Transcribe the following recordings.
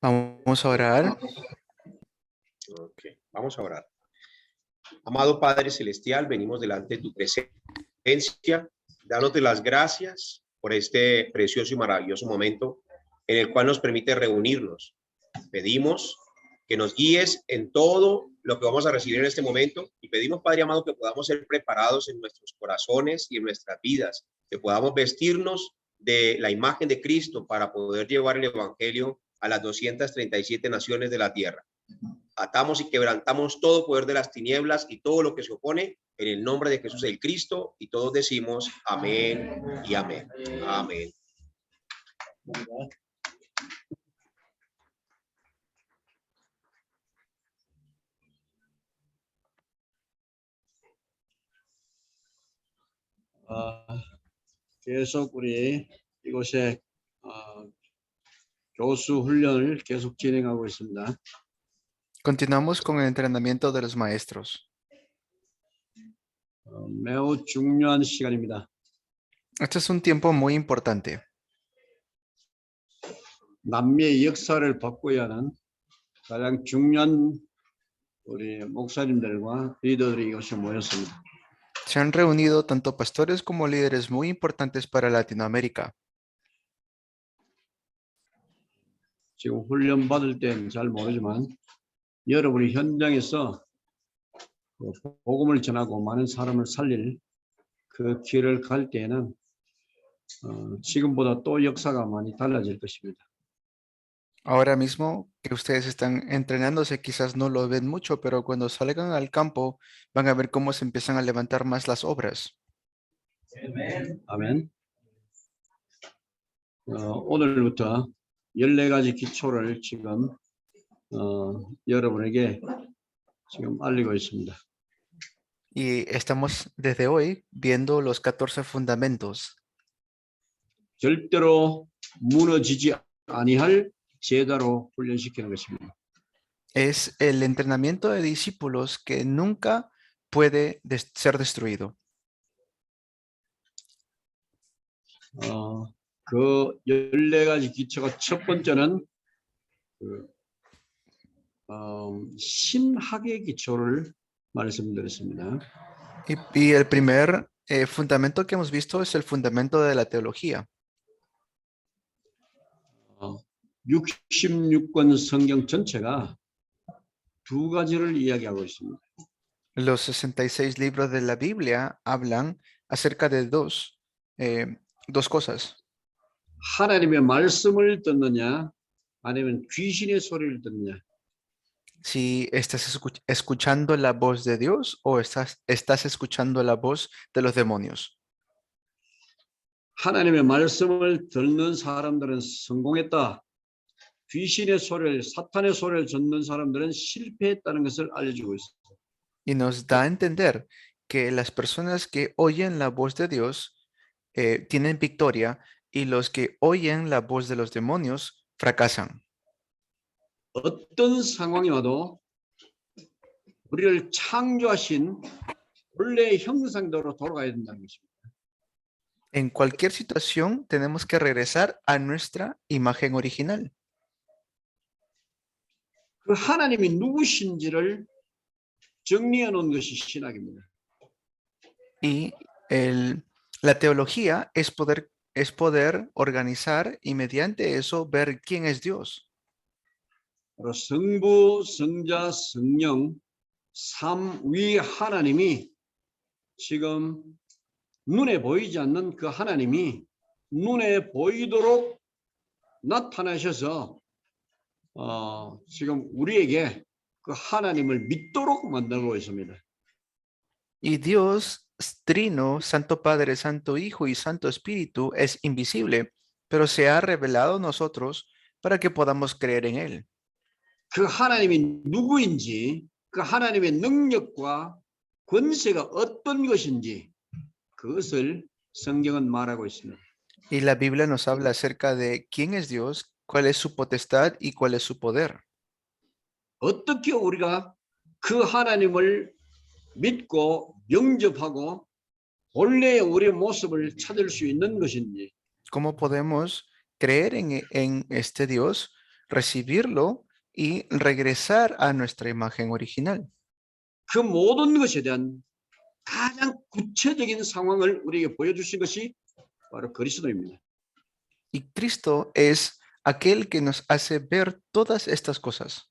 Vamos a orar. Ok, vamos a orar. Amado Padre Celestial, venimos delante de tu presencia, dándote las gracias por este precioso y maravilloso momento en el cual nos permite reunirnos. Pedimos que nos guíes en todo lo que vamos a recibir en este momento y pedimos, Padre amado, que podamos ser preparados en nuestros corazones y en nuestras vidas, que podamos vestirnos de la imagen de Cristo para poder llevar el evangelio a las 237 naciones de la tierra. Atamos y quebrantamos todo poder de las tinieblas y todo lo que se opone en el nombre de Jesús el Cristo, y todos decimos amén y amén. Amén. 계속 우리 이곳에 교수 훈련을 계속 진행하고 있습니다. Continuamos con el entrenamiento de los maestros. 매우 중요한 시간입니다. Este es un tiempo muy importante. 남미의 역사를 바꿔야 하는 가장 중요한 우리 목사님들과 리더들이 이곳에 모였습니다. Se han reunido tanto pastores como líderes muy importantes para Latinoamérica. 지금 훈련 받을 때는 잘 모르지만 여러분이 현장에서 복음을 전하고 많은 사람을 살릴 그 길을 갈 때에는 지금보다 또 역사가 많이 달라질 것입니다. Ahora mismo que ustedes están entrenándose, quizás no lo ven mucho, pero cuando salgan al campo van a ver cómo se empiezan a levantar más las obras. 아멘. 오늘부터 14가지 기초를 지금 여러분에게 지금 알리고 있습니다. Y estamos desde hoy viendo los 14 fundamentos. 절대로 무너지지 아니할 제자로 훈련시키는 것입니다. Es el entrenamiento de discípulos que nunca puede ser destruido. 그 14가지 기초가 첫 번째는 신학의 기초를 말씀드렸습니다. Y el primer fundamento que hemos visto es el fundamento de la teología. 66권 성경 전체가 두 가지를 이야기하고 있습니다. Los 66 libros de la Biblia hablan acerca de dos cosas. 하나님의 말씀을 듣느냐 아니면 귀신의 소리를 듣느냐. Si estás escuchando la voz de Dios o estás escuchando la voz de los demonios. 하나님의 말씀을 듣는 사람들은 성공했다. 귀신의 소리를, 사탄의 소리를 듣는 사람들은 실패했다는 것을 알려주고 있습니다. Y nos da a entender que las personas que oyen la voz de Dios tienen victoria y los que oyen la voz de los demonios fracasan. 어떤 상황이 와도 우리를 창조하신 본래의 형상대로 돌아가야 된다는 것입니다. En cualquier situación tenemos que regresar a nuestra imagen original. 그 하나님이 누구신지를 정리해 놓은 것이 신학입니다. Y la teología es poder organizar y mediante eso ver quién es Dios. 성부, 성자, 성령, 삼위 하나님이 지금 눈에 보이지 않는 그 하나님이 눈에 보이도록 나타나셔서 지금 우리에게 그 하나님을 믿도록 만들고 있습니다. Y Dios, Trino, Santo Padre, Santo Hijo y Santo Espíritu es invisible, pero se ha revelado a nosotros para que podamos creer en Él. 그 하나님이 누구인지, 그 하나님의 능력과 권세가 어떤 것인지 그것을 성경은 말하고 있습니다. Y la Biblia nos habla acerca de quién es Dios, cuál es su potestad y cuál es su poder. 어떻게 우리가 그 하나님을 믿고 영접하고 본래의 우리의 모습을 찾을 수 있는 것인지. ¿Cómo podemos creer en este Dios, recibirlo y regresar a nuestra imagen original. 그 모든 것에 대한 가장 구체적인 상황을 우리에게 보여주신 것이 바로 그리스도입니다. Y Cristo es aquel que nos hace ver todas estas cosas.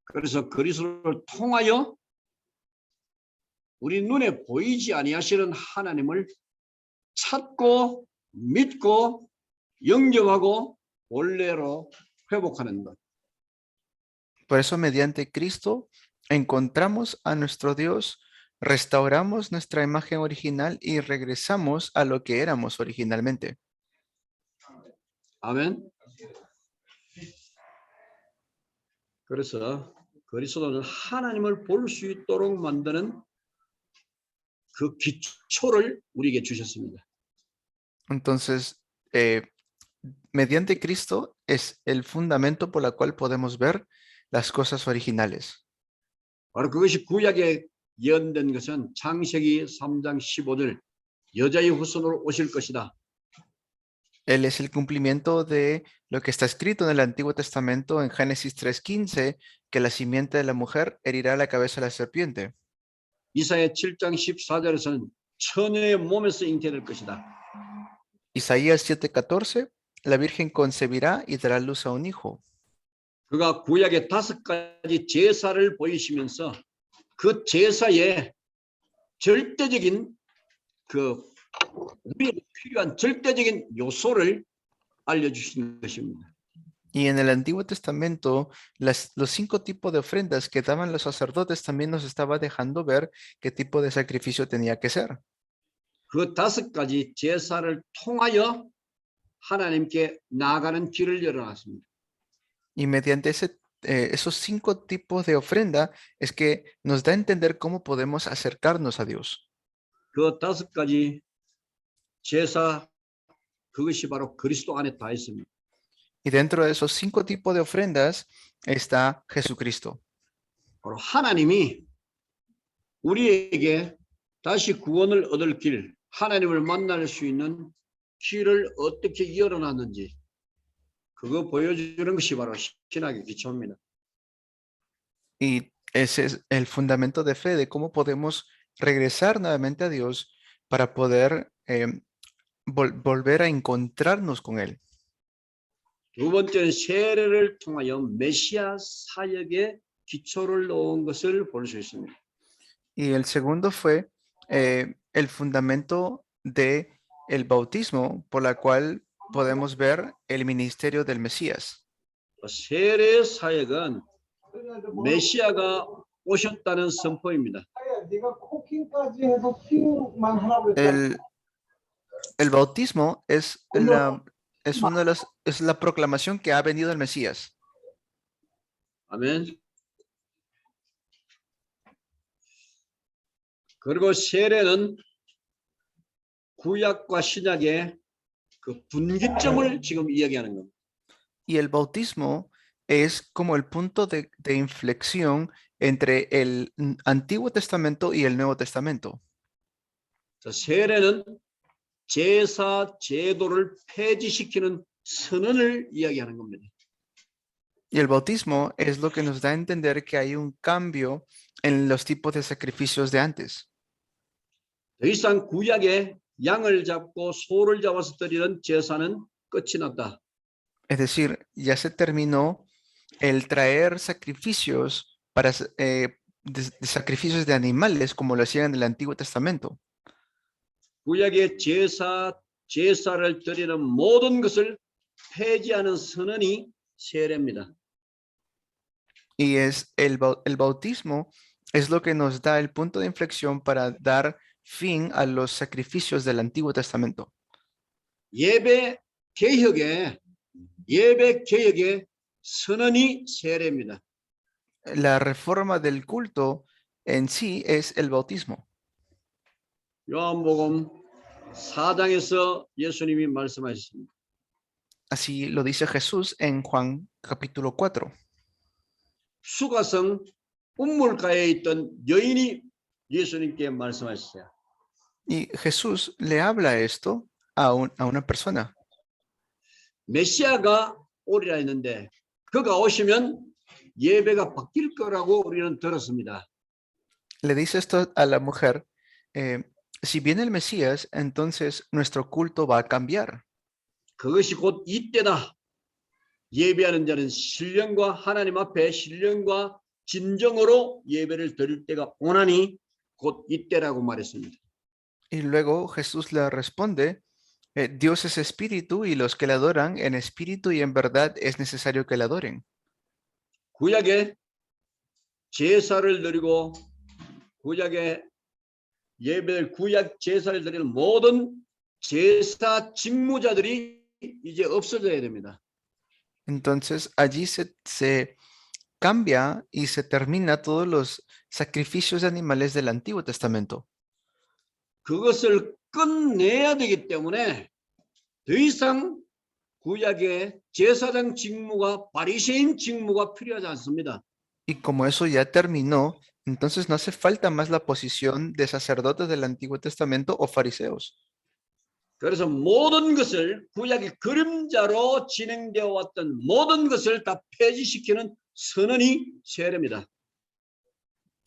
그래서 그리스도를 통하여 우리 눈에 보이지 아니하시는 하나님을 찾고 믿고 영접하고 원래로 회복하는 것. Por eso, mediante Cristo, encontramos a nuestro Dios, restauramos nuestra imagen original y regresamos a lo que éramos originalmente. 아멘. 그래서 그리스도는 하나님을 볼 수 있도록 만드는 그 기초를 우리에게 주셨습니다. Entonces, mediante Cristo es el fundamento por el cual podemos ver las cosas originales. 바로 그것이 구약에 예언된 것은 창세기 3장 15절 여자의 후손으로 오실 것이다. Él es el cumplimiento de lo que está escrito en el Antiguo Testamento en Génesis 3:15, que la simiente de la mujer herirá la cabeza de la serpiente. 이사야 7장 14절에서는 처녀의 몸에서 잉태될 것이다. Isaías 7:14, la Virgen concebirá y dará luz a un hijo. 그가 구약의 5가지 제사를 보이시면서 그 제사에 절대적인 그 우리에게 필요한 절대적인 요소를 알려주시는 것입니다. Y en el Antiguo Testamento, los 5 tipos de ofrendas que daban los sacerdotes también nos estaba dejando ver qué tipo de sacrificio tenía que ser. 그 5가지 제사를 통하여 하나님께 나아가는 길을 열어놨습니다. Y mediante esos 5 tipos de ofrenda es que nos da a entender cómo podemos acercarnos a Dios. 그 5가지 제사 그것이 바로 그리스도 안에 다 있습니다. Y dentro de esos 5 tipos de ofrendas está Jesucristo. 바로 하나님이 우리에게 다시 구원을 얻을 길, 하나님을 만날 수 있는 길을 어떻게 열어놨는지 그거 보여주는 것이 바로 신학의 기초입니다. Y ese es el fundamento de fe de cómo podemos regresar nuevamente a Dios para poder volver a encontrarnos con Él. 두 번째는 세례를 통하여 메시아 사역의 기초를 놓은 것을 볼 수 있습니다. Y el segundo fue el fundamento de el bautismo, por la cual podemos ver el ministerio del Mesías. 세례 사역은 메시아가 오셨다는 선포입니다. 네가 코킹까지 해서 킹만 하라고 했다. El bautismo es la proclamación que ha venido el Mesías. 아멘. 그리고 세례는 구약과 신약의 그 분기점을 지금 이야기하는 겁니다. Y el bautismo es como el punto de inflexión entre el Antiguo Testamento y el Nuevo Testamento. 세례는 제사 제도를 폐지시키는 선언을 이야기하는 겁니다. Y el bautismo es lo que nos da a entender que hay un cambio en los tipos de sacrificios de antes. 더 이상 구약에 양을 잡고 소를 잡아서 드리는 제사는 끝이 났다. Es decir, ya se terminó el traer sacrificios de sacrificios de animales como lo hacían en el Antiguo Testamento. 구약의 제사를 드리는 모든 것을 폐지하는 선언이 세례입니다. Y es el bautismo es lo que nos da el punto de inflexión para dar fin a los sacrificios del Antiguo Testamento. 예배 개혁의 선언이 세례입니다. La reforma del culto en sí es el bautismo. 요한복음 4장에서 예수님이 말씀하셨습니다. Así lo dice Jesús en Juan capítulo 4. 수가성 운물가에 있던 여인이 예수님께 말씀하셨어요. Y Jesús le habla esto a una persona. 메시아가 오리라 했는데 그가 오시면 예배가 바뀔 거라고 우리는 들었습니다. Le dice esto a la mujer, si viene el Mesías, entonces nuestro culto va a cambiar. 그것이 곧 이때다. 예배하는 자는 신령과 하나님 앞에 신령과 진정으로 예배를 드릴 때가 오나니 곧 이때라고 말했습니다. Y luego Jesús le responde, Dios es espíritu y los que le adoran en espíritu y en verdad es necesario que le adoren. 구약에 제사를 드리고 구약에 예배를 구약 제사를 드리는 모든 제사 직무자들이 이제 없어져야 됩니다. Entonces allí se cambia y se termina todos los sacrificios de animales del Antiguo Testamento. 그것을 끝내야 되기 때문에 더 이상 구약의 제사장 직무가 바리새인 직무가 필요하지 않습니다. Y como eso ya terminó, entonces no hace falta más la posición de sacerdotes del Antiguo Testamento o fariseos. 그래서 모든 것을 구약의 그림자로 진행되어 왔던 모든 것을 다 폐지시키는 선언이 세례입니다.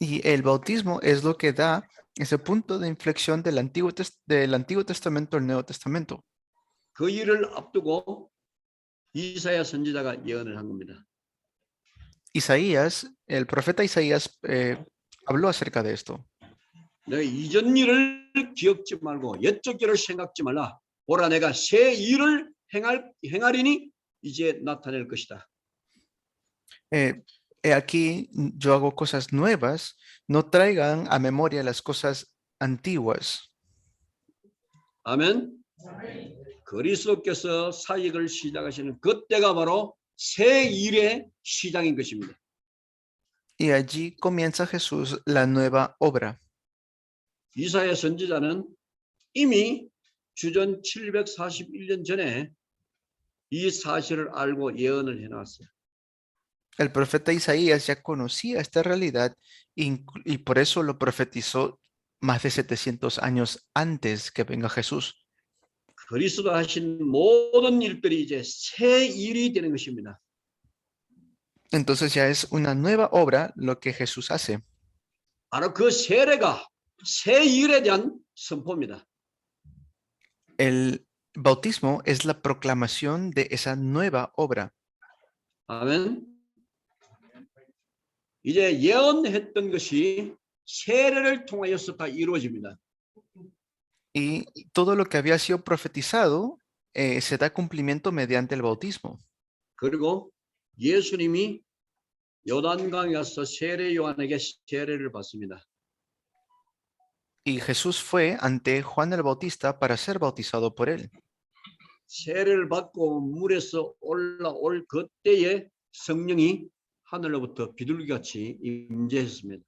Y el bautismo es lo que da ese punto de inflexión del Antiguo Testamento al Nuevo Testamento. 그 일을 앞두고 이사야 선지자가 예언을 한 겁니다. Isaías, el profeta Isaías habló acerca de esto. 내가 이전 일을 기억지 말고 옛적 일을 생각지 말라. 보라 내가 새 일을 행하리니 이제 나타낼 것이다. Aquí yo hago cosas nuevas, no traigan a memoria las cosas antiguas. 아멘. 그리스도께서 사역을 시작하시는 그때가 바로 새 일의 시작인 것입니다. Y allí comienza Jesús la nueva obra. 이사야 선지자는 이미 주전 741년 전에 이 사실을 알고 예언을 해놨어요. El profeta Isaías ya conocía esta realidad y por eso lo profetizó más de 700 años antes que venga Jesús. 그리스도 하신 모든 일들이 이제 새 일이 되는 것입니다. Entonces ya es una nueva obra lo que Jesús hace. 바로 그 세례가 새 일에 대한 선포입니다. El bautismo es la proclamación de esa nueva obra. 아멘. 이제 예언했던 것이 세례를 통하여서 다 이루어집니다. Y todo lo que había sido profetizado se da cumplimiento mediante el bautismo. 그리고 예수님이 요단강에 가서 세례 요한에게 세례를 받습니다. Y Jesús fue ante Juan el Bautista para ser bautizado por él. 세례를 받고 물에서 올라올 그때에 성령이 하늘로부터 비둘기같이 임재했습니다.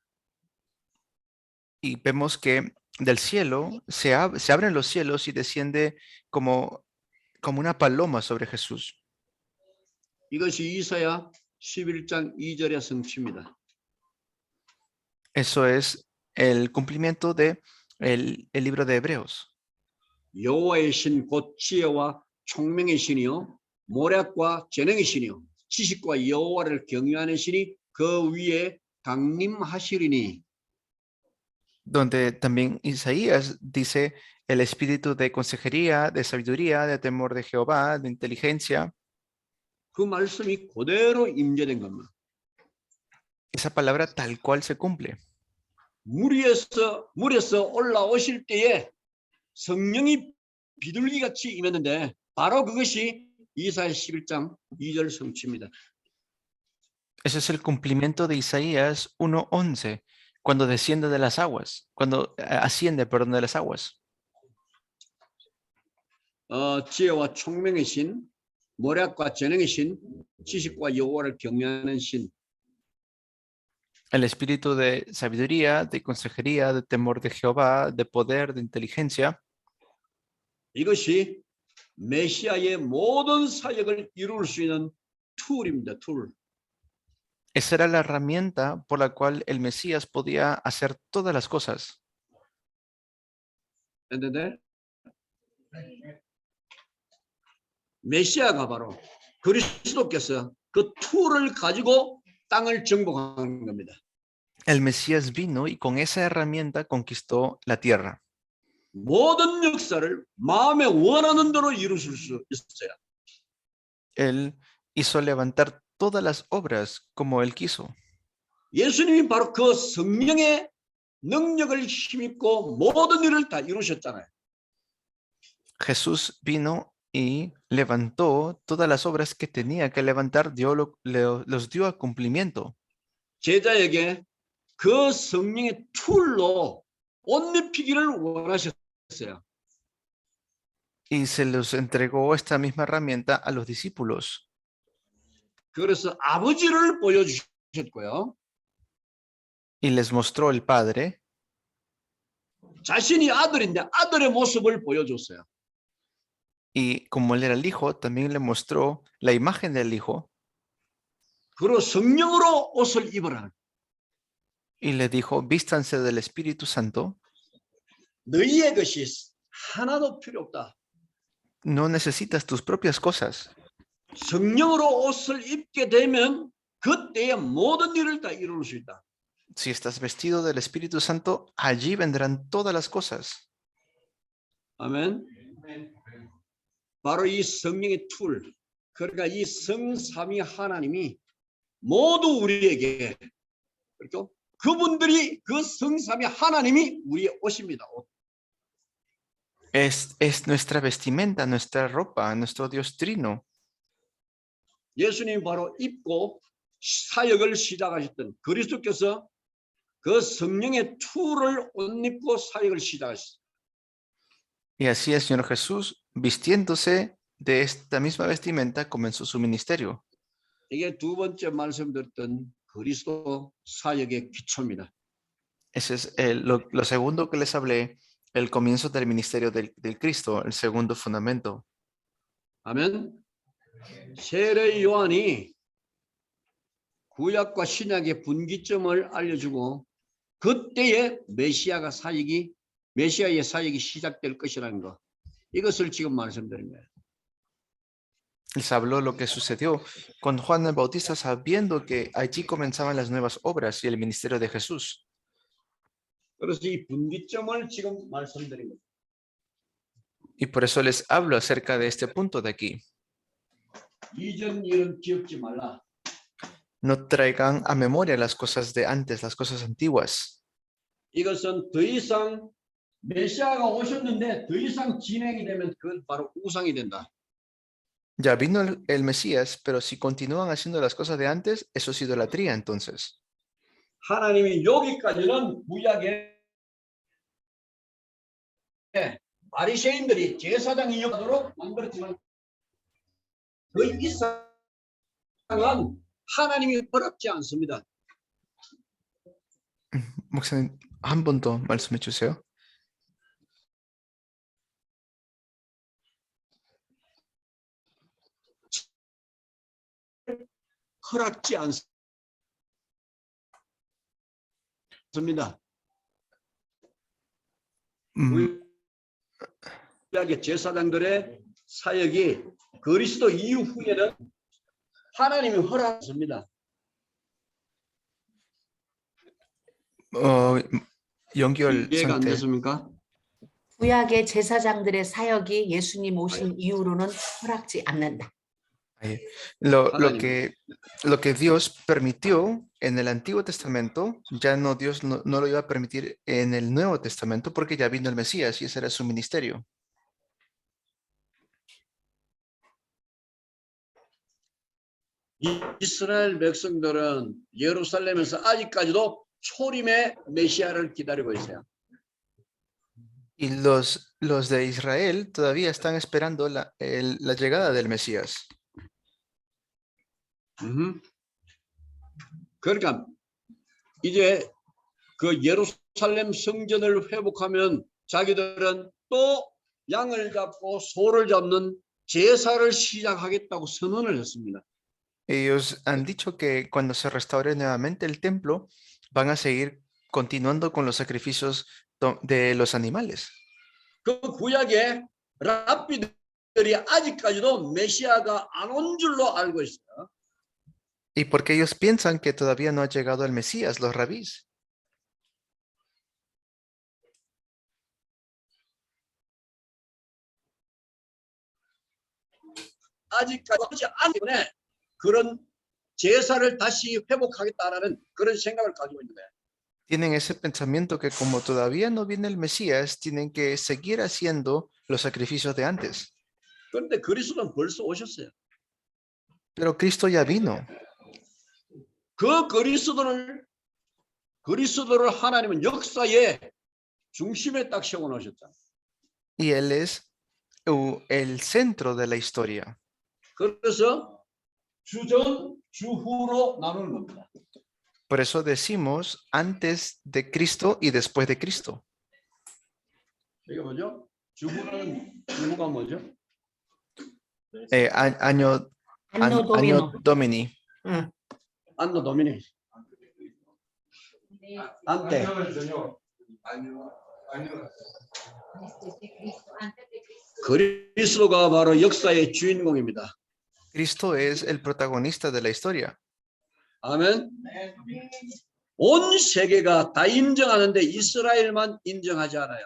Y vemos que del cielo se abren los cielos y desciende como una paloma sobre Jesús. 이것이 이사야 11장 2절의 성취입니다. Eso es el cumplimiento de el libro de Hebreos. 여호와의 신 곧 지혜와 총명의 신이요 모략과 재능의 신이요 지식과 여호와를 경외하는 신이 그 위에 강림하시리니. Donde también Isaías dice el espíritu de consejería, de sabiduría, de temor de Jehová, de inteligencia. 그 말씀이 그대로 임재된 겁니다. Esa palabra tal cual se cumple. 물에서 올라오실 때에 성령이 비둘기같이 임했는데 바로 그것이 이사야 11장 2절 성취입니다. Ese es el cumplimiento de Isaías 1:11, cuando desciende de las aguas, cuando asciende, perdón, de las aguas. 지혜와 총명의 신, 모략과 재능의 신, 지식과 여호와를 경외하는 신. El espíritu de sabiduría, de consejería, de temor de Jehová, de poder, de inteligencia. 이것이 메시아의 모든 사역을 이룰 수 있는 툴입니다. 툴. Esa era la herramienta por la cual el Mesías podía hacer todas las cosas. 했는데 메시아가 바로 그리스도께서 그 툴을 가지고 땅을 정복하는 겁니다. El Mesías vino y con esa herramienta conquistó la tierra. 모든 역사를 마음에 원하는 대로 이루실 수 있어요. Él hizo levantar todas las obras como él quiso. 예수님이 바로 그 성령의 능력을 힘입고 모든 일을 다 이루셨잖아요. Jesús vino y levantó todas las obras que tenía que levantar, los dio a cumplimiento. 제자에게 그 성령의 툴로 옷 입히기를 원하셨어요. Y se los entregó esta misma herramienta a los discípulos. 그래서 아버지를 보여주셨고요. Y les mostró el Padre. 자신이 아들인데 아들의 모습을 보여줬어요. Y como él era el Hijo, también le mostró la imagen del Hijo. 그리고 성령으로 옷을 입으라. Y le dijo, vístanse del Espíritu Santo. 너희의 것이 하나도 필요 없다. No necesitas tus propias cosas. 성령으로 옷을 입게 되면 그때의 모든 일을 다 이룰 수 있다. Si estás vestido del Espíritu Santo, allí vendrán todas las cosas. 아멘. 바로 이 성령의 툴, 그러니까 이 성삼위 하나님이 모두 우리에게, 그렇죠? 그분들이 그 성삼위 하나님이 우리의 옷입니다. 옷. Es nuestra vestimenta, nuestra ropa, nuestro Dios trino. 예수님이 바로 입고 사역을 시작하셨던 그리스도께서 그 성령의 툴을 옷 입고 사역을 시작하셨어요. Y así el Señor Jesús, vistiéndose de esta misma vestimenta, comenzó su ministerio. 이게 두 번째 말씀드렸던 그리스도 사역의 기초입니다. Ese es lo segundo que les hablé, el comienzo del ministerio del Cristo, el segundo fundamento. 아멘. 세례 요한이 구약과 신약의 분기점을 알려주고 그때의 메시아의 사역이 시작될 것이라는 것. 이것을 지금 말씀드린 거예요. Les habló lo que sucedió con Juan el Bautista, sabiendo que allí comenzaban las nuevas obras y el ministerio de Jesús. 그래서 이 분기점을 지금 말씀드린 거예요. Y por eso les hablo acerca de este punto de aquí. 이전 일은 기억지 말라. No traigan a memoria las cosas de antes, las cosas antiguas. 이것은 더 이상 메시아가 오셨는데 더 이상 진행이 되면 그건 바로 우상이 된다. Ya vino el Mesías, pero si continúan haciendo las cosas de antes, eso es idolatría entonces. 하나님이 여기까지는 구약에 바리새인들이 제사장 이용하도록 만들었지만 그 이상은 하나님이 허락지 않습니다. 목사님, 한 번 더 말씀해 주세요. 허락지 않습니다. 구약의 제사장들의 사역이 그리스도 이후에는 하나님이 허락했습니다. 연결 이해가 안 상태. 됐습니까? 구약의 제사장들의 사역이 예수님 오신 이후로는 허락지 않는다. Lo que Dios permitió en el Antiguo Testamento, ya no Dios no lo iba a permitir en el Nuevo Testamento porque ya vino el Mesías y ese era su ministerio. 이스라엘 백성들은 예루살렘에서 아직까지도 초림의 메시아를 기다리고 있어요. Y los de Israel todavía están esperando la llegada del Mesías. 그러니까 이제 그 예루살렘 성전을 회복하면 자기들은 또 양을 잡고 소를 잡는 제사를 시작하겠다고 선언을 했습니다. Ellos han dicho que cuando se restaure nuevamente el templo, van a seguir continuando con los sacrificios de los animales. 그 구약의 랍비들이 아직까지도 메시아가 안 온 줄로 알고 있어요. Y porque ellos piensan que todavía no ha llegado el Mesías, los rabís. 아직까지 하지 않기 때문에 그런 제사를 다시 회복하겠다라는 그런 생각을 가지고 있는 거예요. Tienen ese pensamiento que como todavía no viene el Mesías, tienen que seguir haciendo los sacrificios de antes. 그런데 그리스도는 벌써 오셨어요. Pero Cristo ya vino. 그 그리스도를 하나님은 역사의 중심에 딱 세워 놓으셨다. Y Él es el centro de la historia. 그래서 주전, 주후로 나누는 겁니다. Por eso decimos antes de Cristo y después de Cristo. 이게 뭐죠? 주후가 뭐죠? Año 안노 Año 도미노. Domini. 응. 안노 도미니. 안테. 그리스도가 바로 역사의 주인공입니다. Cristo es el protagonista de la historia. 아멘. 온 세계가 다 인정하는데 이스라엘만 인정하지 않아요.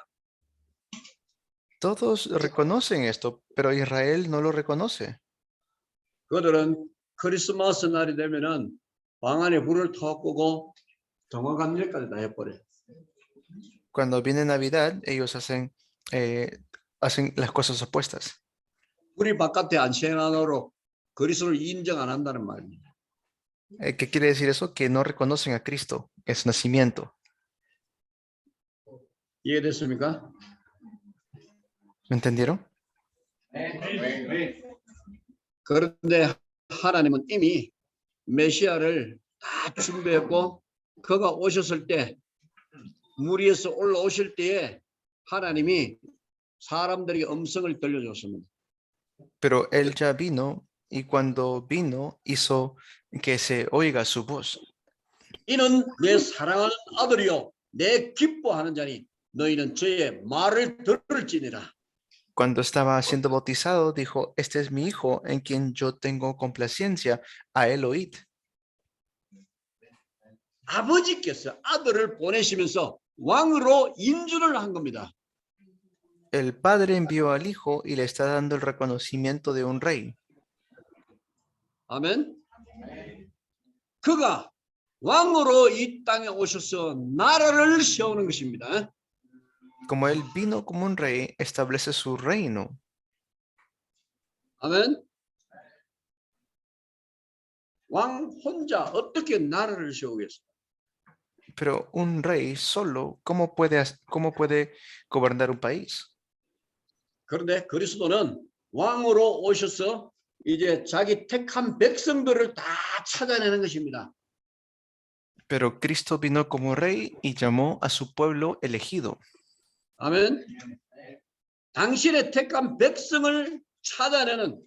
Todos reconocen esto, pero Israel no lo reconoce. 그들은 크리스마스 날이 되면은 방 안에 불을 턱 끄고 정확한 일까지 다 해버려요. Cuando viene Navidad, ellos hacen las cosas opuestas. 불이 바깥에 안 새어나도록 그리스도를 인정 안 한다는 말입니다. ¿Qué quiere decir eso? Que no reconocen a Cristo, en su nacimiento. 이해됐습니까? ¿Me entendieron? 그런데 하나님은 이미 메시아를 다 준비했고 그가 오셨을 때 물 위에서 올라오실 때에 하나님이 사람들에게 음성을 들려줬습니다. Pero Él ya vino y cuando vino hizo que se oiga su voz. 이는 내 사랑하는 아들이요 내 기뻐하는 자니 너희는 저의 말을 들을지니라. Cuando estaba siendo bautizado, dijo, este es mi hijo en quien yo tengo complacencia, a él oíd. 아버지께서 아들을 보내시면서 왕으로 인준을 한 겁니다. El padre envió al hijo y le está dando el reconocimiento de un rey. 아멘. 그가 왕으로 이 땅에 오셔서 나라를 세우는 것입니다. Como él vino como un rey, establece su reino. 아멘. 왕 혼자 어떻게 나라를 세우겠어요? Pero un rey solo, ¿cómo puede gobernar un país? 그런데 그리스도는 왕으로 오셔서 이제 자기 택한 백성들을 다 찾아내는 것입니다. Pero Cristo vino como rey y llamó a su pueblo elegido. 아멘. 당신의 택한 백성을 찾아내는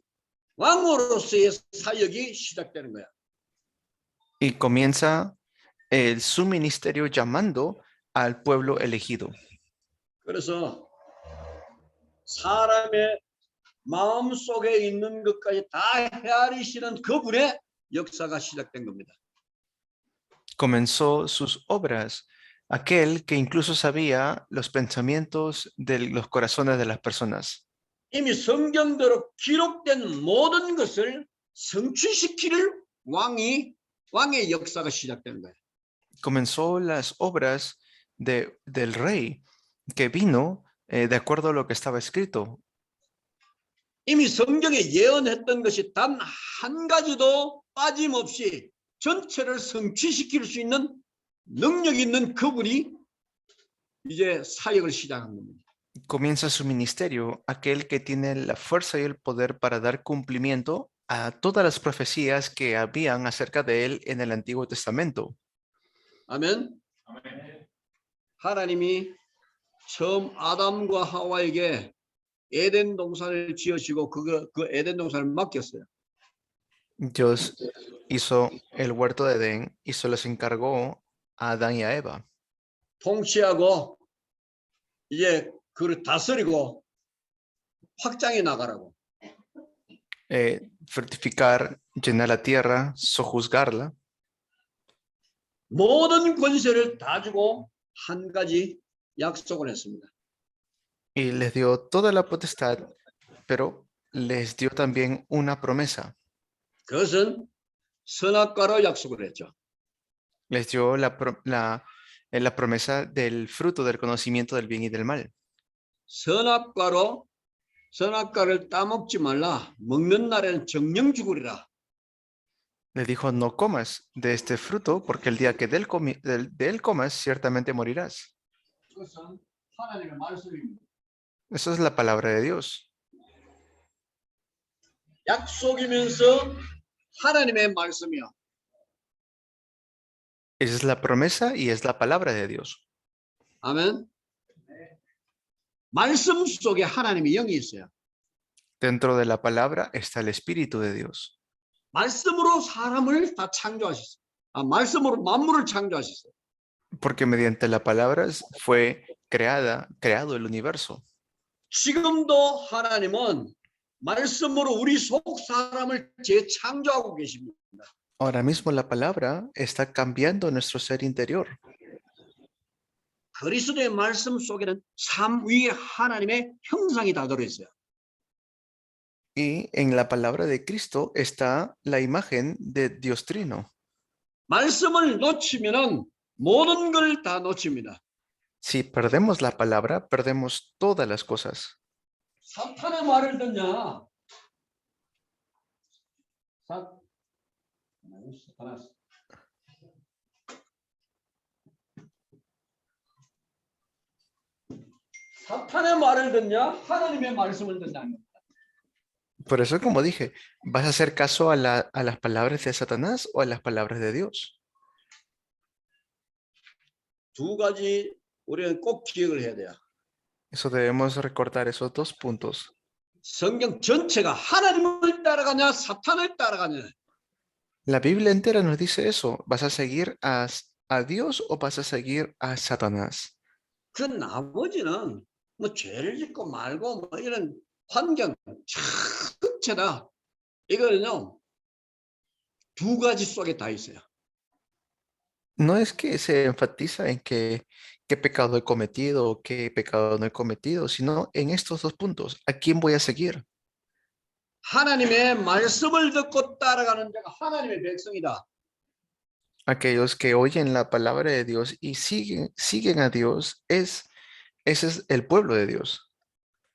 왕으로서의 사역이 시작되는 거야. Y comienza su ministerio llamando al pueblo elegido. 그래서 사람의 마음 속에 있는 것까지 다 헤아리시는 그분의 역사가 시작된 겁니다. Comenzó sus obras, aquel que incluso sabía los pensamientos de los corazones de las personas. 이미 성경대로 기록된 모든 것을 성취시킬 왕의 역사가 시작된 거예요. Comenzó las obras del rey que vino de acuerdo a lo que estaba escrito. 이미 성경에 예언했던 것이 단 한 가지도 빠짐없이 전체를 성취시킬 수 있는 능력 있는 그분이 이제 사역을 시작한 겁니다. Comienza su ministerio, aquel que tiene la fuerza y el poder para dar cumplimiento a todas las profecías que habían acerca de él en el Antiguo Testamento. 아멘. 하나님이 처음 아담과 하와에게 에덴 동산을 지으시고 그 에덴 동산을 맡겼어요. Dios hizo el huerto de Edén y se los encargó a Adán y a Eva. 통치하고 이제 그를 다스리고 확장해 나가라고. fructificar, llenar la tierra, sojuzgarla. 모든 권세를 다 주고 한 가지 약속을 했습니다. Y les dio toda la potestad, pero les dio también una promesa. 그것은 선악과로 약속을 했죠. Les dio la promesa del fruto del conocimiento del bien y del mal. 선악과를 따먹지 말라. 먹는 날에는 정령 죽으리라. Les dijo, no comas de este fruto, porque el día que de él comas, ciertamente morirás. 그것은 하나님의 말씀입니다. Esa es la palabra de Dios. 약속이면서 하나님의 말씀이요. Esa es la promesa y es la palabra de Dios. 아멘. 말씀 속에 하나님의 영이 있어요. Dentro de la palabra está el Espíritu de Dios. 말씀으로 사람을 다 창조하셨어요. 말씀으로 만물을 창조하셨어요. Porque mediante la palabra fue creado el universo. 지금도 하나님은 말씀으로 우리 속 사람을 재창조하고 계십니다. Ahora mismo la palabra está cambiando nuestro ser interior. 그리스도의 말씀 속에는 삶 위에 하나님의 형상이 다 들어있어요. Y en la palabra de Cristo está la imagen de Dios Trino. 말씀을 놓치면은 모든 걸 다 놓칩니다. Si perdemos la palabra, perdemos todas las cosas. 사탄의 말을 듣냐? 사탄의 말을 듣냐? 하나님의 말씀을 듣냐? Por eso, como dije, ¿vas a hacer caso a las palabras de Satanás o a las palabras de Dios? 두 가지 우리는 꼭 기억을 해야 돼요. Eso debemos recordar esos dos puntos. 성경 전체가 하나님을 따라가냐, 사탄을 따라가냐. La Biblia entera nos dice eso. ¿Vas a seguir a Dios o vas a seguir a Satanás? 그 나머지는 뭐 죄를 짓고 말고 뭐 이런 환경 전체다. 이거는요 두 가지 속에 다 있어요. No es que se enfatiza en qué pecado he cometido o qué pecado no he cometido, sino en estos dos puntos. ¿A quién voy a seguir? 하나님의 말씀을 듣고 따라가는 자가 하나님의 백성이다. Aquellos que oyen la palabra de Dios y siguen a Dios, ese es el pueblo de Dios.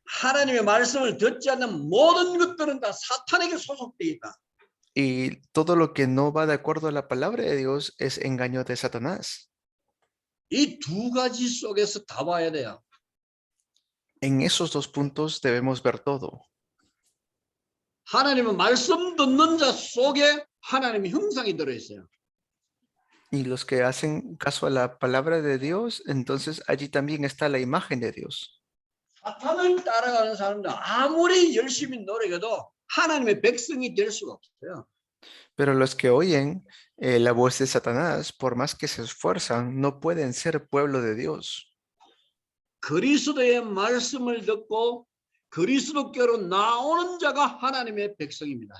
하나님의 말씀을 듣지 않는 모든 것들은 다 사탄에게 소속되어 있다. Y todo lo que no va de acuerdo a la palabra de Dios es engaño de Satanás. 이 두 가지 속에서 다 봐야 돼요. En esos dos puntos debemos ver todo. 하나님의 말씀 듣는 자 속에 하나님의 형상이 들어있어요. Y los que hacen caso a la palabra de Dios, entonces allí también está la imagen de Dios. 사탄을 따라가는 사람들 아무리 열심히 노력해도 하나님의 백성이 될 수가 없어요. Pero los que oyen la voz de Satanás, por más que se esfuerzan, no pueden ser pueblo de Dios. 그리스도의 말씀을 듣고 그리스도께로 나오는 자가 하나님의 백성입니다.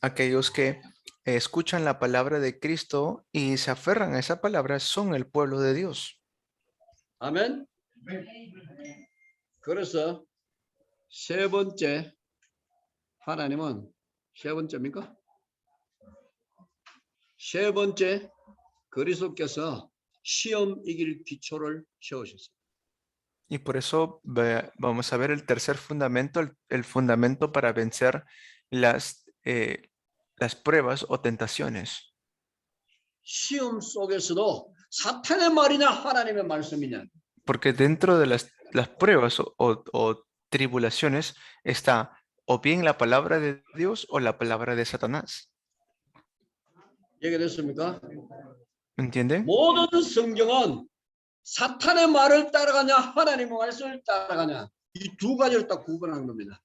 Aquellos que escuchan la palabra de Cristo y se aferran a esa palabra son el pueblo de Dios. 아멘. 그래서 세 번째 하나님은 세 번째입니까? 세 번째 그리스도께서 시험 이길 기초를 세우셨어요. Y por eso vamos a ver el tercer fundamento, el fundamento para vencer las pruebas o tentaciones. 시험 속에서도 사탄의 말이냐 하나님의 말씀이냐. Porque dentro de las pruebas o tribulaciones está o bien la palabra de Dios o la palabra de Satanás. 이해됐습니까? ¿Me entiende? 모든 성경은 사탄의 말을 따라가냐 하나님의 말씀을 따라가냐 이 두 가지를 딱 구분하는 겁니다.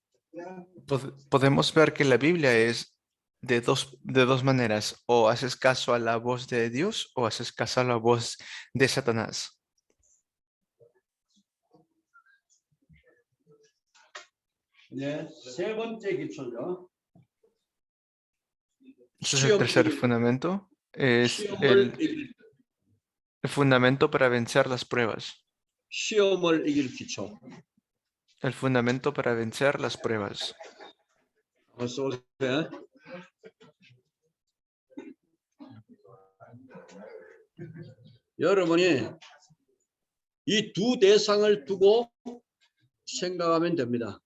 Podemos ver que la Biblia es de dos maneras. O haces caso a la voz de Dios o haces caso a la voz de Satanás. 네, 세 번째 기초죠. Ese es el tercer fundamento. Es 시험을 이길, el fundamento para vencer las pruebas. 시험을 이길 기초. El fundamento para vencer las pruebas. 벌써 오세요. 여러분이 이 두 대상을 두고 생각하면 됩니다.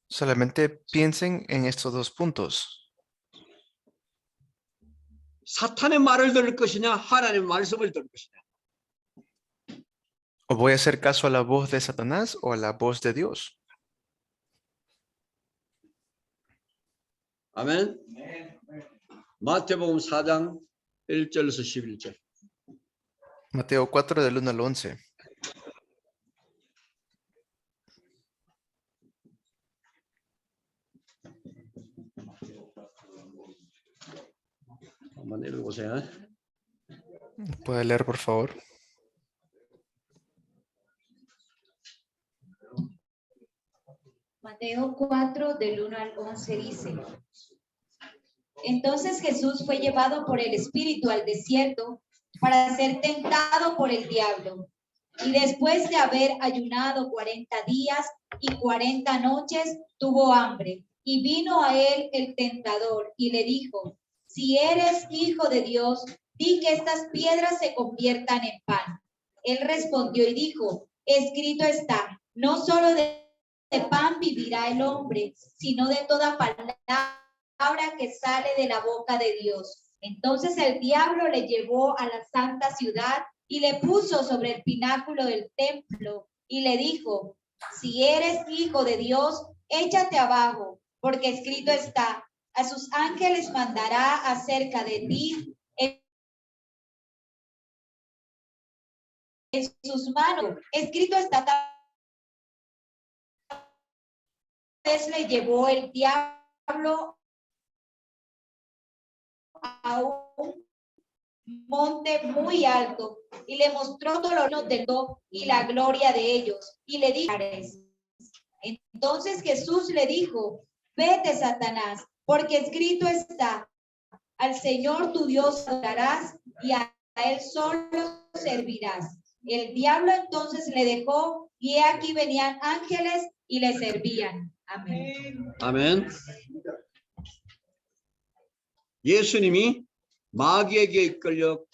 Solamente piensen en estos dos puntos. 사탄의 말을 들을 것이냐, 하나님의 말씀을 들을 것이냐. ¿O voy a hacer caso a la voz de Satanás o a la voz de Dios? 아멘. 마태복음 4장 1절에서 11절. Mateo 4 del 1 al 11. 한번 읽어보세요. ¿Puede leer, por favor? Mateo 4, del 1 al 11 dice: Entonces Jesús fue llevado por el Espíritu al desierto para ser tentado por el diablo. Y después de haber ayunado 40 días y 40 noches, tuvo hambre. Y vino a él el tentador y le dijo: Si eres hijo de Dios, di que estas piedras se conviertan en pan. Él respondió y dijo: Escrito está, no solo de pan vivirá el hombre, sino de toda palabra que sale de la boca de Dios. Entonces el diablo le llevó a la santa ciudad y le puso sobre el pináculo del templo y le dijo: Si eres hijo de Dios, échate abajo, porque escrito está: a sus ángeles mandará acerca de ti en sus manos. Escrito está. Le llevó el diablo a un monte muy alto y le mostró todos los del top y la gloria de ellos y le dijo: Entonces Jesús le dijo: Vete, Satanás, porque escrito está: al Señor tu Dios adorarás y a él solo servirás. El diablo entonces le dejó y he aquí venían ángeles y le servían. 아멘. 아멘. 예수님이 마귀에게 이끌려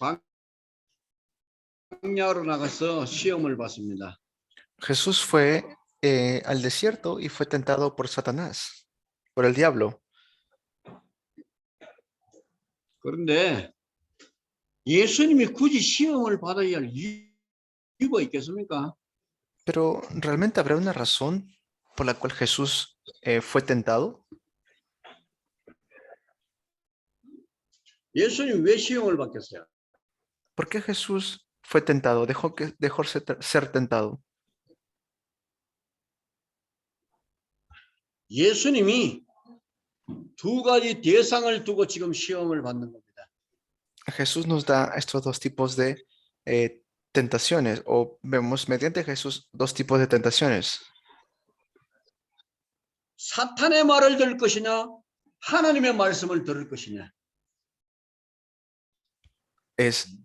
광야로 나가서 시험을 받습니다. Jesús fue al desierto y fue tentado por Satanás, por el diablo. 그런데 예수님이 굳이 시험을 받아야 할 이유가 있겠습니까? Pero ¿realmente habrá una razón por la cual Jesús fue tentado? 예수님 왜 시험을 받겠어요? ¿Por qué Jesús fue tentado? Dejó ser tentado. 예수님이 두 가지 대상을 두고 지금 시험을 받는 겁니다. Jesús nos da estos dos tipos de tentaciones, o vemos mediante Jesús dos tipos de tentaciones. 사탄의 말을 들을 것이냐, 하나님의 말씀을 들을 것이냐.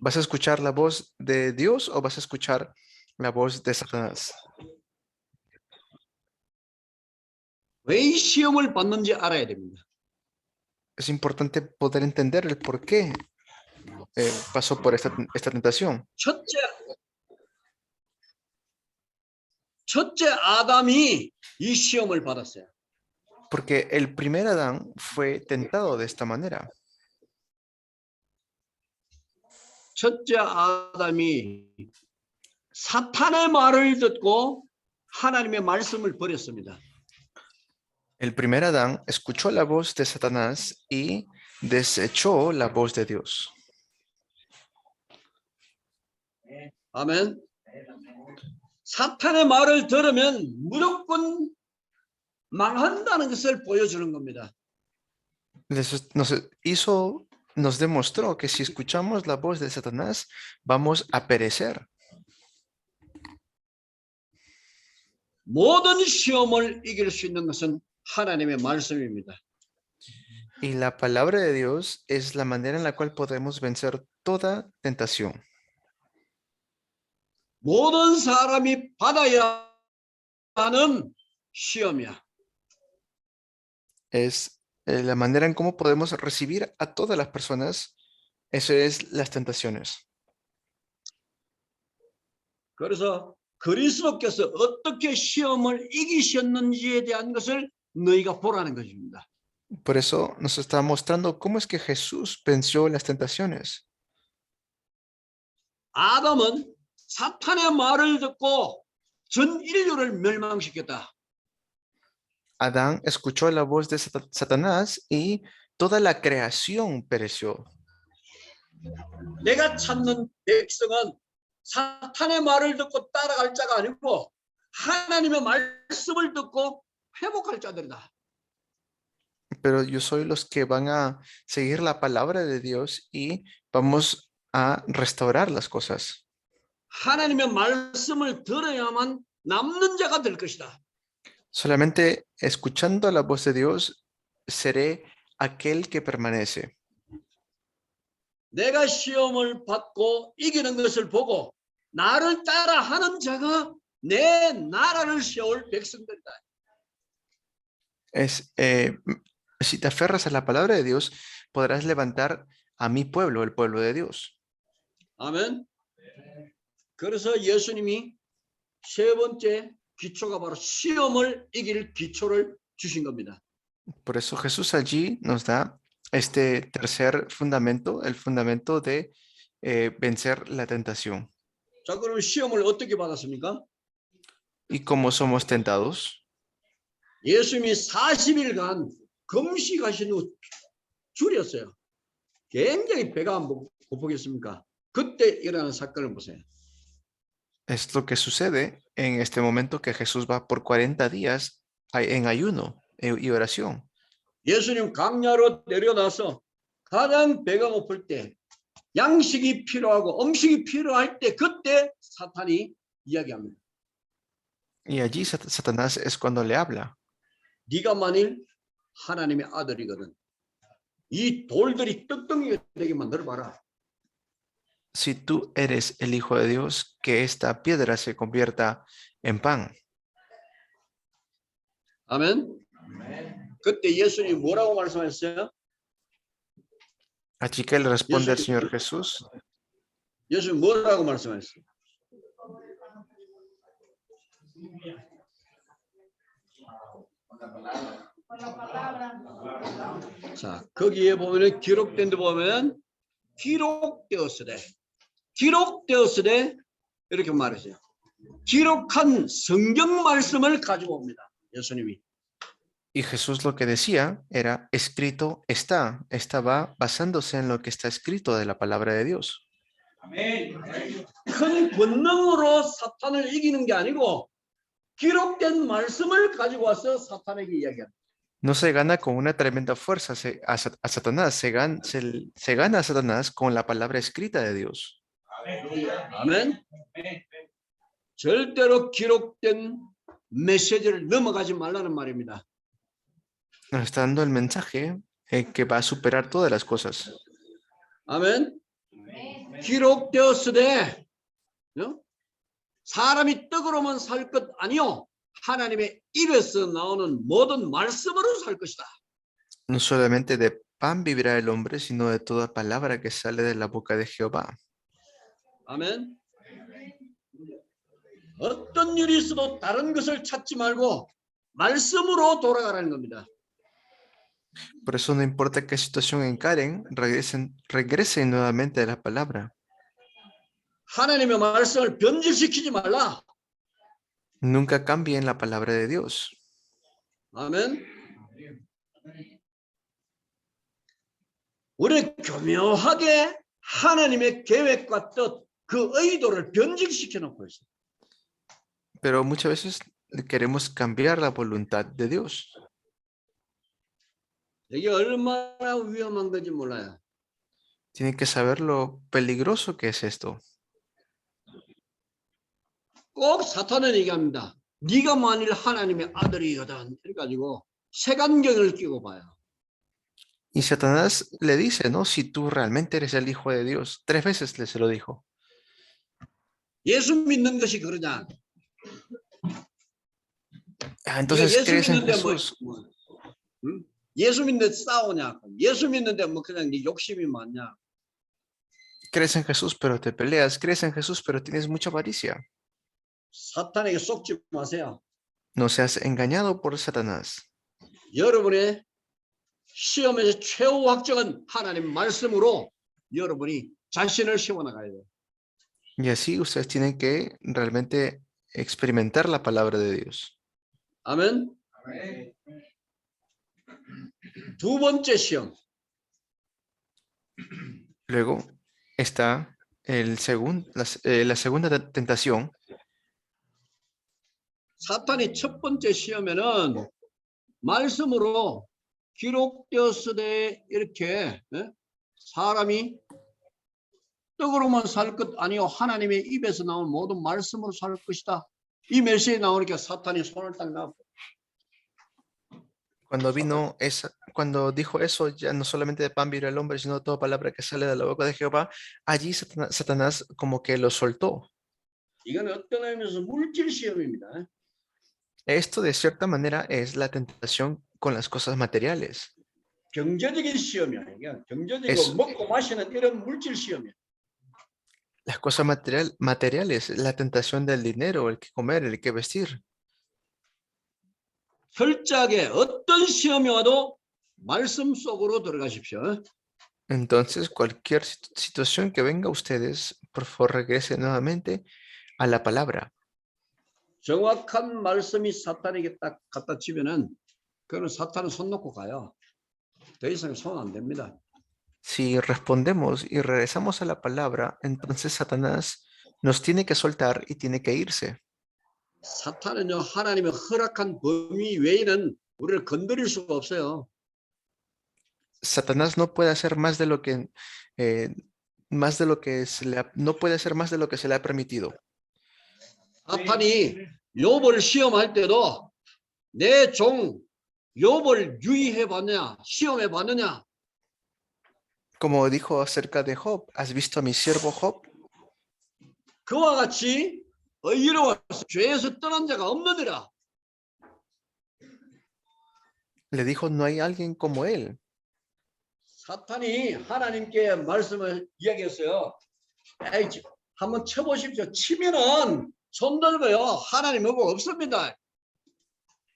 ¿Vas a escuchar la voz de Dios o vas a escuchar la voz de Satanás? 왜 이 시험을 받는지 알아야 됩니다. Es importante poder entender el por qué pasó por esta tentación. 첫째 아담이 이 시험을 받았어요. Porque el primer Adán fue tentado de esta manera. 첫째 아담이 사탄의 말을 듣고 하나님의 말씀을 버렸습니다. El primer Adán escuchó la voz de Satanás y desechó la voz de Dios. 아멘. 사탄의 말을 들으면 무조건 망한다는 것을 보여주는 겁니다. Nos demostró que si escuchamos la voz de Satanás, vamos a perecer. 모든 시험을 이길 수 있는 것은 하나님의 말씀입니다. Y la palabra de Dios es la manera en la cual podemos vencer toda tentación. 모든 사람이 받아야 하는 시험이야. Es la manera en cómo podemos recibir a todas las personas. Eso es las tentaciones. 그래서 그리스도께서 어떻게 시험을 이기셨는지에 대한 것을 너희가 보라는 것입니다. Por eso nos está mostrando cómo es que Jesús venció las tentaciones. 아담은 사탄의 말을 듣고 전 인류를 멸망시켰다. Adán escuchó la voz de Satanás y toda la creación pereció. 내가 찾는 백성은 사탄의 말을 듣고 따라갈 자가 아니고 하나님의 말씀을 듣고 회복할 자들이다. Pero yo soy los que van a seguir la palabra de Dios y vamos a restaurar las cosas. 하나님의 말씀을 들어야만 남는 자가 될 것이다. Solamente escuchando la voz de Dios seré aquel que permanece. 내가 시험을 받고 이기는 것을 보고 나를 따라하는 자가 내 나라를 세울 백성들이다. Si te aferras a la palabra de Dios, podrás levantar a mi pueblo, el pueblo de Dios. 아멘. 그래서 예수님이 세 번째 기초가 바로 시험을 이길 기초를 주신 겁니다. Por eso Jesús allí nos da este tercer fundamento, el fundamento de vencer la tentación. 자, 그럼 시험을 어떻게 받았습니까? ¿Y cómo somos tentados? 예수님이 40일간 금식하신 후 줄였어요. 굉장히 배가 안 고프겠습니까? 그때 일어나는 사건을 보세요. Es lo que sucede en este momento que Jesús va por 40 días en ayuno y oración. 예수님 강야로 내려놔서 가장 배가 고플 때 양식이 필요하고 음식이 필요할 때 그때 사탄이 이야기합니다. Y allí Satanás es cuando le habla. 네가 만일 하나님의 아들이거든 이 돌들이 떡덩이가 되게 만들어봐라. Si tú eres el Hijo de Dios, que esta piedra se convierta en pan. 아멘. 그때 예수님이 뭐라고 말씀하셨어요? Allí que le responde al Señor Jesús. 예수님 뭐라고 말씀하셨어요? 자, 거기에 보면은 기록된 데 보면 기록되었으되 이렇게 말했어요. 기록한 성경 말씀을 가지고 옵니다. 예수님이. Y Jesús lo que decía era, escrito está. Estaba basándose en lo que está escrito de la palabra de Dios. 큰 권능으로 사탄을 이기는 게 아니고 기록된 말씀을 가지고 와서 사탄에게 이야기합니다. No se gana con una tremenda fuerza a Satanás, se gana a Satanás con la palabra escrita de Dios. 아멘. 절대로 기록된 메시지를 넘어가지 말라는 말입니다. Nos está dando el mensaje que va a superar todas las cosas. 아멘. 기록되었으되 사람이 떡으로만 살 것 아니요 하나님의 입에서 나오는 모든 말씀으로 살 것이다. No solamente de pan vivirá el hombre, sino de toda palabra que sale de la boca de Jehová. 아멘. 어떤 일이 있어도 다른 것을 찾지 말고 말씀으로 돌아가라는 겁니다. Por eso no importa qué situación encaren, regresen nuevamente a la palabra. 하나님의 말씀을 변질시키지 말라. Nunca cambien la palabra de Dios. 아멘. 우리 교묘하게 하나님의 계획과 뜻, 그 의도를 변질시켜 놓고 있어요. Pero muchas veces queremos cambiar la voluntad de Dios. 이게 얼마나 위험한 건지 몰라요. Tienen que saber lo peligroso que es esto. 꼭 사탄은 얘기합니다. 네가 만일 하나님의 아들이거든. 그래가지고 색안경을 끼고 봐요. Y Satanás le dice, ¿no? Si tú realmente eres el Hijo de Dios. 3 veces le se lo dijo. 예수 믿는 것이 그러냐? 네가 Entonces, 예수 ¿crees en 믿는데 Jesús? 응? 예수 믿는데 싸우냐? 예수 믿는데 뭐 그냥 네 욕심이 많냐? Crees en Jesús, pero te peleas. Crees en Jesús, pero tienes mucha avaricia. 사탄에게 속지 마세요. No seas engañado por Satanás. 여러분의 시험에서 최후 확정은 하나님 말씀으로 여러분이 자신을 세워나가야 돼요. Y así ustedes tienen que realmente experimentar la palabra de Dios. 아멘. 두 번째 시험. Luego está la segunda tentación. 사탄이 첫 번째 시험에는 말씀으로 기록되었으되 이렇게 사람이 떡으로만 살 것 아니요 하나님의 입에서 나온 모든 말씀으로 살 것이다. 이 메시지에 나오니까 사탄이 손을 딱 놔. Cuando dijo eso, ya no solamente de pan vivirá el hombre, sino toda palabra que sale de la boca de Jehová, allí Satanás como que lo soltó. 이건 어떤 의미에서 물질 시험입니다. Esto de cierta manera es la tentación con las cosas materiales. 경제적인 시험이야. 이게 경제적이고 Es- 먹고 마시는 이런 물질 시험이야. Las cosas materiales, la tentación del dinero, el que comer, el que vestir. 철저하게 어떤 시험이 와도 말씀 속으로 들어가십시오. Entonces, cualquier situación que venga a ustedes, por favor, regrese nuevamente a la palabra. 정확한 말씀이 사탄에게 딱 갖다 치면은 그는 사탄은 손 놓고 가요. 더 이상 손 안 댑니다. Si respondemos y regresamos a la palabra, entonces Satanás nos tiene que soltar y tiene que irse. 사탄은요 하나님의 허락한 범위 외에는 우리를 건드릴 수가 없어요. Satanás no puede hacer más de lo que no puede hacer más de lo que se le ha permitido. 사탄이 욥을 시험할 때도 내 종 욥을 유의해 봤느냐 시험해 봤느냐 Como dijo acerca de Job, ¿has visto a mi siervo Job? 그와 같이 의로워서 죄에서 떠난 자가 없느니라. Le dijo, no hay alguien como él. 사탄이 하나님께 말씀을 이야기했어요. 에이, 한번 쳐보십시오. 치면은 손 들고요. 하나님 뭐 없습니다.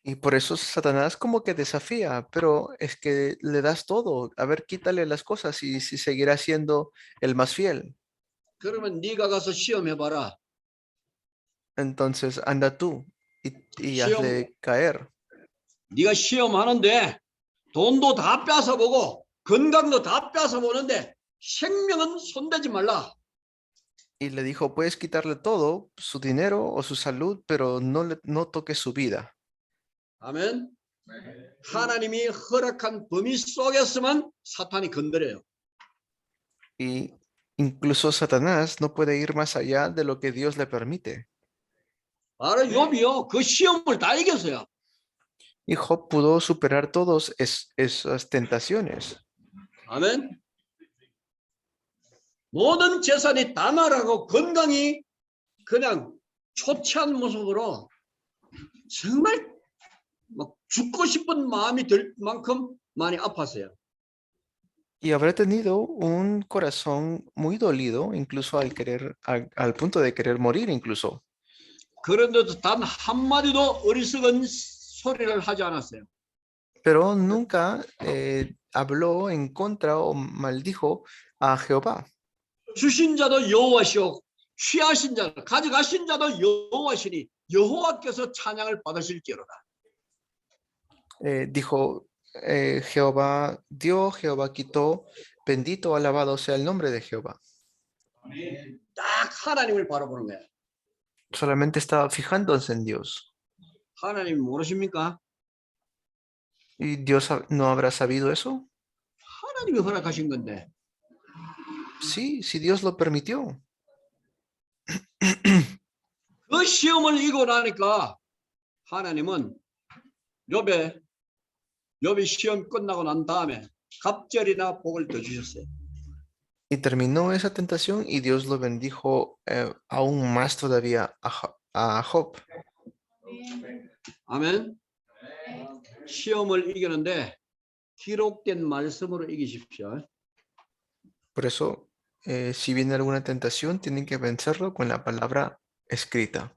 Y por eso Satanás como que desafía, pero es que le das todo. A ver, quítale las cosas y si seguirá siendo el más fiel. 그러면 네가 가서 시험해봐라. Entonces anda tú y 시험. hazle caer. 네가 시험하는데 돈도 다 뺏어보고 건강도 다 뺏어보는데 생명은 손대지 말라. Y le dijo, puedes quitarle todo, su dinero o su salud, pero no toques su vida. 아멘. 하나님이 허락한 범위 속에서만 사탄이 건드려요. Y incluso Satanás no puede ir más allá de lo que Dios le permite. 바로 욥이요. 그 시험을 다 이겼어요. Y Job pudo superar todas esas tentaciones. 아멘. 모든 재산이 다 날아가고 건강이 그냥 초췌한 모습으로 정말 막 죽고 싶은 마음이 들 만큼 많이 아팠어요. Y habrá tenido un corazón muy dolido, incluso al punto de querer morir incluso. 그런데도 단 한마디도 어리석은 소리를 하지 않았어요. Pero nunca habló en contra o maldijo a Jehová. 주신 자도 여호와시오 취하신 자 가져가신 자도 여호와시니 여호와께서 찬양을 받으실지어다. Dijo, Jehová dio, Jehová quitó, bendito, alabado sea el nombre de Jehová. 딱 하나님을 바라보는 거예요. Solamente estaba fijándose en Dios. 하나님 모르십니까? ¿Y Dios no habrá sabido eso? 하나님이 허락하신 건데 Sí, si Dios lo permitió. 그 시험을 이기고 나니까 하나님은 욥이 시험 끝나고 난 다음에 갑절이나 복을 더 주셨어요. Y terminó esa tentación y Dios lo bendijo aún más todavía a Job. 아멘. 시험을 이기는데 기록된 말씀으로 이기십시오. Por eso, si viene alguna tentación, tienen que vencerlo con la palabra escrita.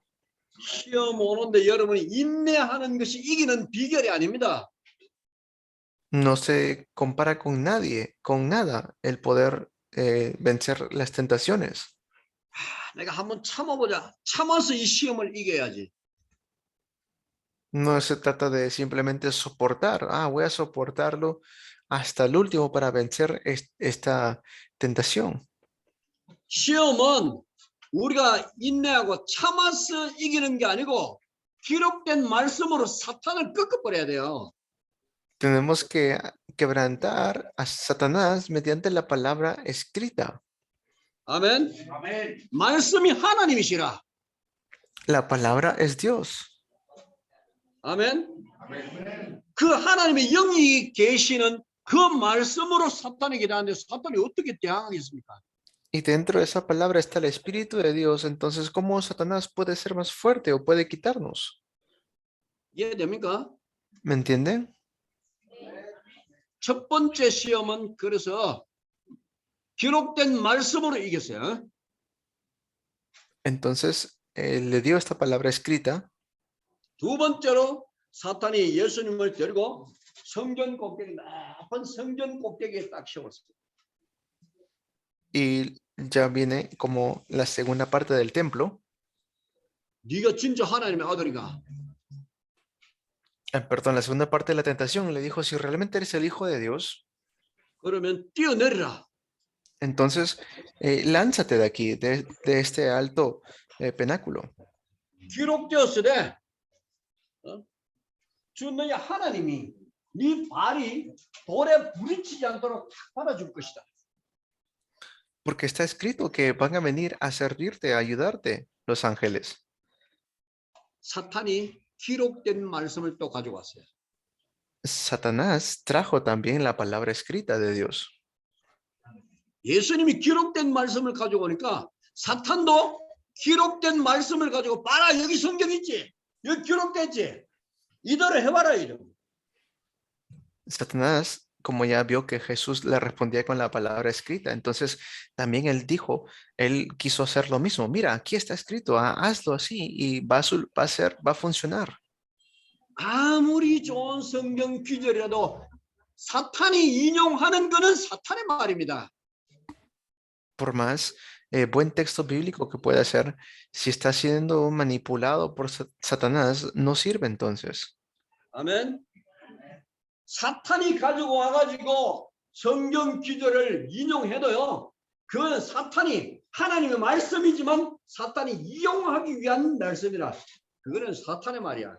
시험 오는데 여러분이 인내하는 것이 이기는 비결이 아닙니다. No se compara con nadie, con nada, el poder vencer las tentaciones. 내가 한번 참아보자. 참아서 이 시험을 이겨야지. No se trata de simplemente soportar. Voy a soportarlo hasta el último para vencer esta tentación. 시험은 우리가 인내하고 참아서 이기는 게 아니고 기록된 말씀으로 사탄을 꺾어버려야 돼요. Tenemos que quebrantar a Satanás mediante la palabra escrita. 아멘. 말씀이 하나님이시라. La palabra es Dios. 아멘. 그 하나님의 영이 계시는 그 말씀으로 사탄에게 대하는데 사탄이 어떻게 대항하겠습니까? Y dentro de esa palabra está el Espíritu de Dios. Entonces, ¿cómo Satanás puede ser más fuerte o puede quitarnos? 이해됩니까? ¿Me entienden? 첫 번째 시험은 그래서 기록된 말씀으로 이겼어요. Entonces, le dio esta palabra escrita. 두 번째로 사탄이 예수님을 데리고 성전 꼭대기 높은 성전 꼭대기에 딱 세웠어요. Y ya viene como la segunda parte del templo. 네가 진짜 하나님의 아들이가 Perdón, la segunda parte de la tentación. Le dijo, si realmente eres el Hijo de Dios, 그러면 뛰어내리라. entonces lánzate de aquí, de este alto penáculo. 기록되었으되 주 너희 하나님이 네 발이 돌에 부딪히지 않도록 받아줄 것이다. Porque está escrito que van a venir a servirte, a ayudarte, los ángeles. 사탄이 기록된 말씀을 또 가져왔어요. Satanás trajo también la palabra escrita de Dios. 예수님이 기록된 말씀을 가져오니까 사탄도 기록된 말씀을 가지고 봐라 여기 성경 있지 여기 기록됐지 이대로 해봐라 이러. Satanás, como ya vio que Jesús le respondía con la palabra escrita, entonces también él quiso hacer lo mismo. Mira, aquí está escrito, hazlo así y va a funcionar. 아무리 좋은 성경 구절이라도 사탄이 인용하는 거는 사탄의 말입니다. Por más buen texto bíblico que pueda ser, si está siendo manipulado por Satanás, no sirve entonces. 아멘. 사탄이 가지고 와가지고 성경 구절을 인용해도요. 그건 사탄이 하나님의 말씀이지만 사탄이 이용하기 위한 말씀이라. 그거는 사탄의 말이야.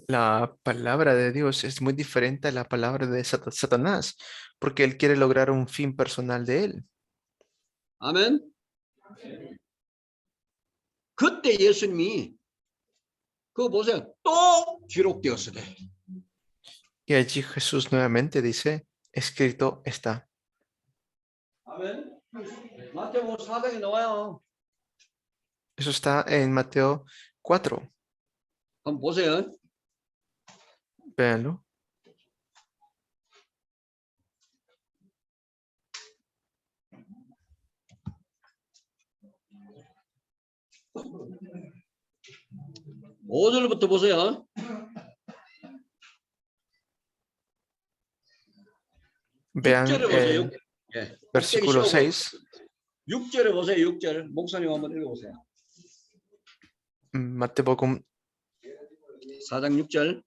La palabra de Dios es muy diferente a la palabra de Satanás, porque él quiere lograr un fin personal de él. 아멘. 그때 예수님이 그거 보세요. 또 기록되었으되. Y allí Jesús nuevamente dice, escrito está. 아멘. 마태복음 4장에 나와요. Eso está en Mateo 4. 한번 보세요. Véanlo. 오절부터 보세요. Vean 6절에 보세요. 예. versículo 6. 6절에 보세요. 6절. 목사님 한번 읽어보세요. Mateo, 4장 6절.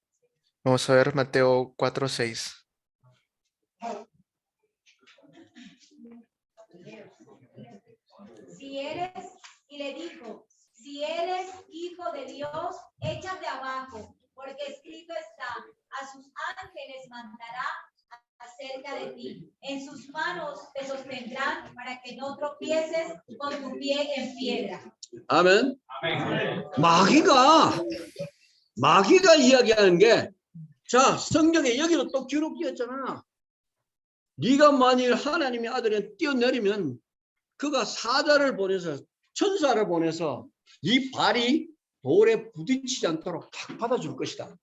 vamos a ver Mateo 4, 6. Y le dijo, si eres hijo de Dios, échate abajo, porque escrito está, a sus ángeles mandará acerca de ti. En sus manos te sostendrán para que no tropieces con tu pie en piedra. 아멘. 마귀가 이야기하는 게, 자, 성경에 여기도 또 기록되었잖아. 네가 만일 하나님의 아들에 뛰어내리면 그가 사자를 보내서 천사를 보내서 네 발이 돌에 부딪히지 않도록 탁 받아줄 것이다.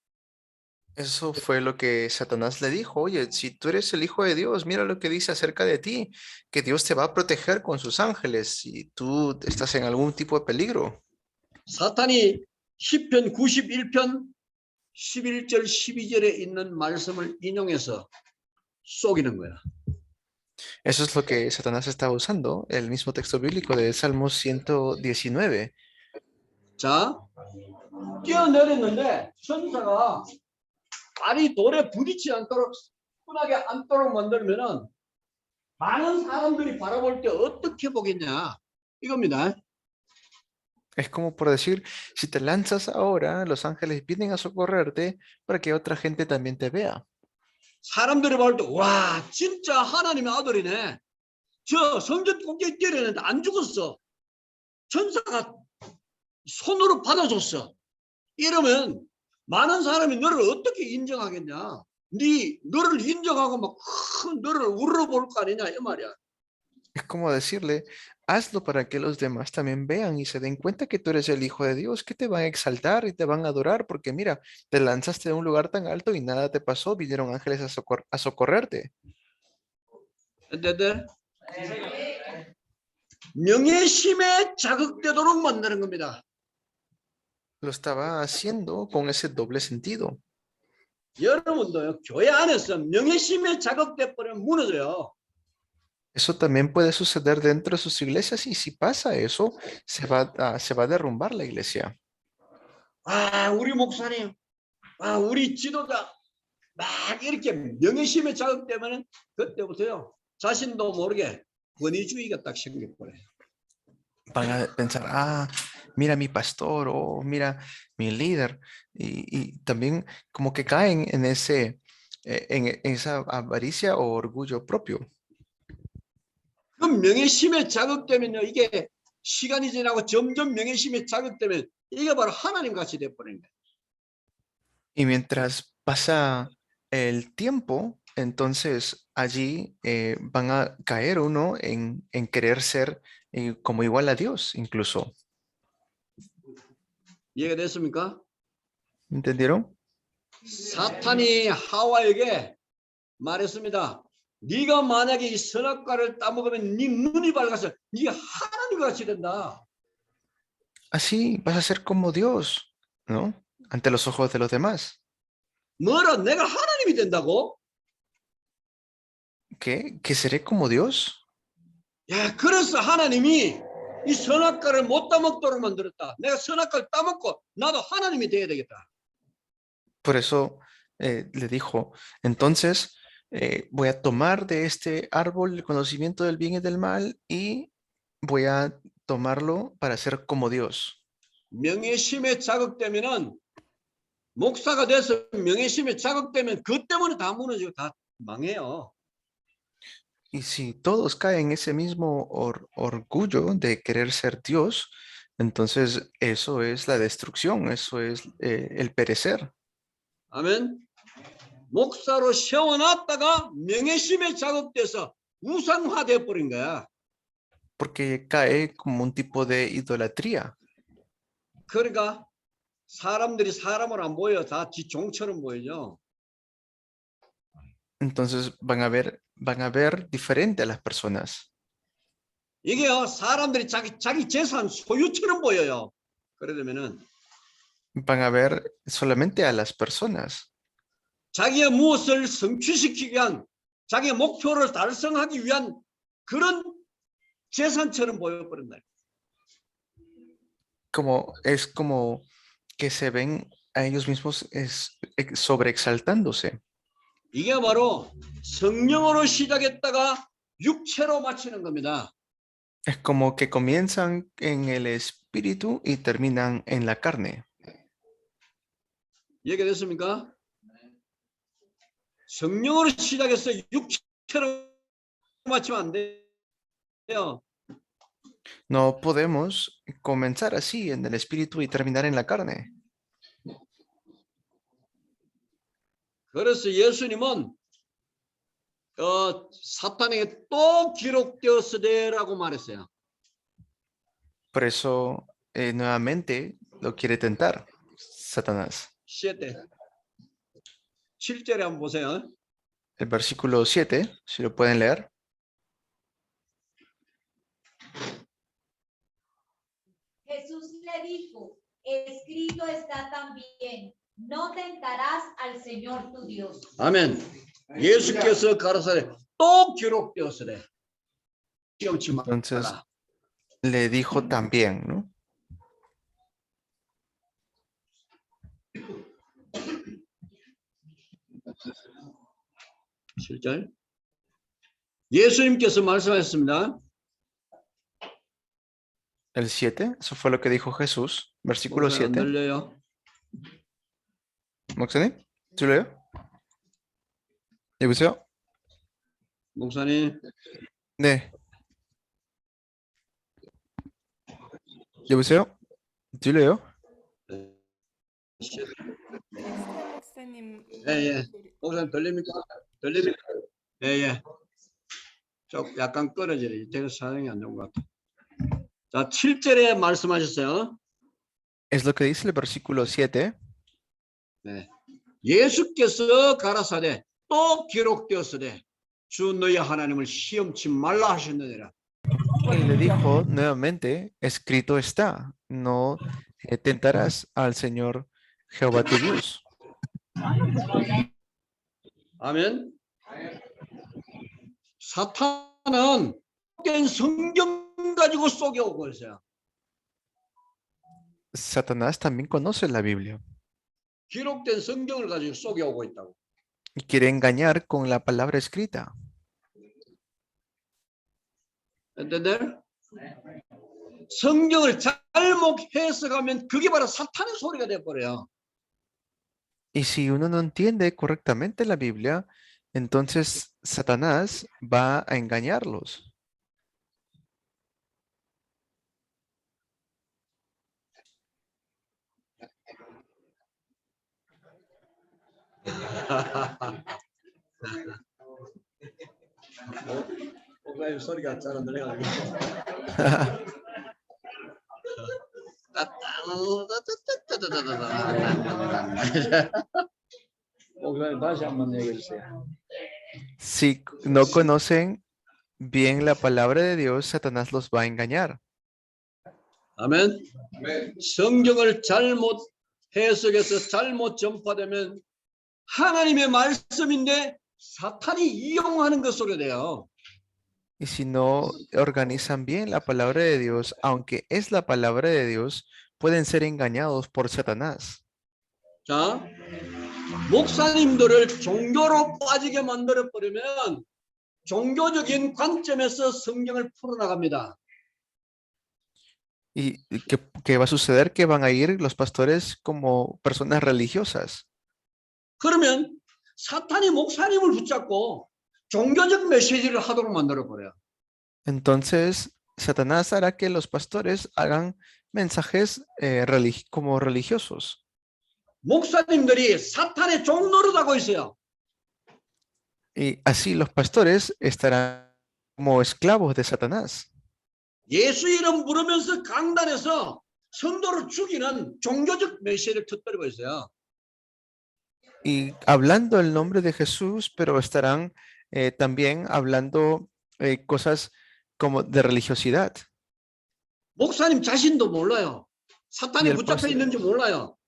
Eso fue lo que Satanás le dijo. Oye, si tú eres el hijo de Dios, mira lo que dice acerca de ti, que Dios te va a proteger con sus ángeles si tú estás en algún tipo de peligro. 사탄이 시편 91편 11절 12절에 있는 말씀을 인용해서 속이는 거야. Eso es lo que Satanás estaba usando, el mismo texto bíblico de Salmos 119. 자, 뛰어내렸는데 천사가 발이 돌에 부딪히지 않도록 흔하게 앉도록 만들면은 많은 사람들이 바라볼 때 어떻게 보겠냐 이겁니다. Es como por decir, si te lanzas ahora, los ángeles vienen a socorrerte para que otra gente también te vea. 사람들이 볼 때 와 진짜 하나님의 아들이네. 저 성전 꼭대기 뛰어내렸는데 안 죽었어. 천사가 손으로 받아줬어. 이러면 많은 사람이 너를 어떻게 인정하겠냐? 너를 인정하고 막 너를 우러볼 거 아니냐 이 말이야. Es como decirle, hazlo para que los demás también vean y se den cuenta que tú eres el Hijo de Dios, que te van a exaltar y te van a adorar, porque mira, te lanzaste de un lugar tan alto y nada te pasó, vinieron ángeles a socorrerte. 근데 명예심에 자극되도록 만드는 겁니다. Lo estaba haciendo con ese doble sentido. 여러분도요 교회 안에서 명예심에 자극돼 버리면 무너져요. Eso también puede suceder dentro de sus iglesias y si pasa eso, se va a derrumbar la iglesia. 아 우리 목사님, 아 우리 지도자 막 이렇게 명예심에 자극되면은 그때부터요 자신도 모르게 권위주의가 딱 생겨버려요. Van a pensar, ah, mira mi pastor o mira mi líder. Y también como que caen en en esa avaricia o orgullo propio. 그 명예심에 자극되면요 이게 시간이 지나고 점점 명예심에 자극되면 이게 바로 하나님 같이 돼버리는 거예요. Y mientras pasa el tiempo, entonces allí van a caer uno en querer ser como igual a Dios, incluso. 이해가 됐습니까? ¿Entendieron? 사탄이 하와에게 말했습니다. 네가 만약에 이 선악과를 따먹으면 네 눈이 밝아서 네가 하나님 같이 된다. Así vas a ser como Dios, ¿no? Ante los ojos de los demás. 뭐라 내가 하나님이 된다고? ¿Qué? ¿Que seré como Dios? 야, 그래서 하나님이 이 선악과를 못 따먹도록 만들었다. 내가 선악과를 따먹고 나도 하나님이 돼야 되겠다. Por eso le dijo, entonces voy a tomar de este árbol el conocimiento del bien y del mal y voy a tomarlo para ser como Dios. 명예심에 자극되면은 목사가 돼서 명예심에 자극되면 그 때문에 다 무너지고 다 망해요. Y si todos caen en ese mismo orgullo de querer ser Dios, entonces eso es la destrucción, eso es el perecer. 아멘. 목사로 세워놨다가 명예심에 자극돼서 우상화돼 버린 거야. Porque cae como un tipo de idolatría. 그러니까 사람들이 사람을 안 보여. 다 지 종처럼 보이죠. Entonces van a ver diferente a las personas. 이게요 사람들이 자기 재산 소유처럼 보여요. 그러려면은 Van a ver solamente a las personas. 자기의 무엇을 성취시키기 위한 자기의 목표를 달성하기 위한 그런 재산처럼 보여버린다. Es como que se ven a ellos mismos sobreexaltándose. 이게 바로 성령으로 시작했다가 육체로 마치는 겁니다. Es como que comienzan en el espíritu y terminan en la carne. 이해됐습니까? 성령으로 시작해서 육체로 마치면 안 돼요. No podemos comenzar así en el espíritu y terminar en la carne. 그래서 예수님은 사탄에게 또 기록되었으되라고 말했어요. Por eso, nuevamente lo quiere tentar Satanás. 7절에 한번 보세요. El versículo 7, si lo pueden leer. Jesús le dijo, escrito está también, no tentarás al Señor tu Dios. 아멘. 예수께서 가라사대 또 기록되었으되 시험치 Entonces, 말라. le dijo también, ¿no? 실절. 예수님께서 말씀하셨습니다. El 7, eso fue lo que dijo Jesús. Versículo 목사님 안 7. 들려요? 목사님, 들려요? 여보세요? 목사님. 네. 여보세요? 들려요? 목사님. 예. 목사님 들립니까? 들립니까? 예. 좀 약간 끊어지네. 제가 사정이 안 좋은 것 같아. 자, 7절에 말씀하셨어요. Es lo que dice el versículo 7. 네. 예수께서 가라사대 또 기록되었으되 주 너희 하나님을 시험치 말라 하셨느니라. Y le dijo nuevamente, escrito está, no tentarás al Señor Jehová tu Dios. 아멘. 사탄은 된 성경 가지고 속여오고 있어요. Satanás también conoce la Biblia 기록된 성경을 가지고 속여오고 있다고. y quiere engañar con la palabra escrita. ¿entender? 성경을 잘못 해석하면 그게 바로 사탄의 소리가 돼 버려요. Y si uno no entiende correctamente la Biblia, entonces Satanás va a engañarlos. 목사님 소리가 잘 안 들려가지고. 목사님 다시 한번 얘기해 주세요. Si no conocen bien la palabra de Dios, Satanás los va a engañar. 아멘. 성경을 잘못 해석해서 잘못 전파되면 하나님의 말씀인데 사탄이 이용하는 것 소리 돼요. Y si no organizan bien la palabra de Dios, aunque es la palabra de Dios, pueden ser engañados por Satanás. 자, 목사님들을 종교로 빠지게 만들어 버리면 종교적인 관점에서 성경을 풀어나갑니다. ¿Y qué va a suceder? Que van a ir los pastores como personas religiosas. 그러면 사탄이 목사님을 붙잡고 종교적 메시지를 하도록 만들어 버려요. Entonces, Satanás hará que los pastores hagan mensajes como religiosos. 목사님들이 사탄의 종 노릇하고 있어요. Y así los pastores estarán como esclavos de Satanás. 예수 이름 부르면서 강단에서 성도를 죽이는 종교적 메시지를 터뜨리고 있어요. Y hablando el nombre de Jesús, pero estarán también hablando cosas como de religiosidad. 목사님 자신도 몰라요. 사탄이 예, 붙잡혀 있는지 몰라요.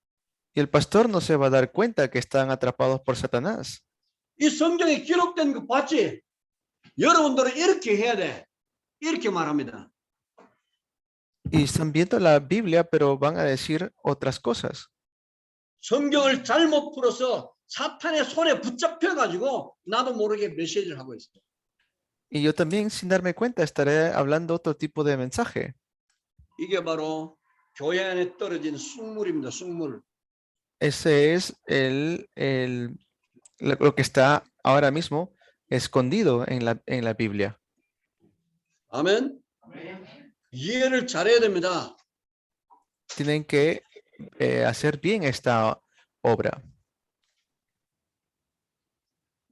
Y el pastor no se va a dar cuenta que están atrapados por Satanás. 이 성경에 기록된 거 봤지? 여러분들은 이렇게 해야 돼. 이렇게 말합니다. Y están viendo la Biblia, pero van a decir otras cosas. 성경을 잘못 풀어서 사탄의 손에 붙잡혀 가지고 나도 모르게 메시지를 하고 있어요. Y yo también, sin darme cuenta, estaré hablando otro tipo de mensaje. 이게 바로 교회 안에 떨어진 쑥물입니다. 쑥물. Ese es lo que está ahora mismo escondido en la Biblia. 아멘. 이해를 잘해야 됩니다. Tienen que hacer bien esta obra.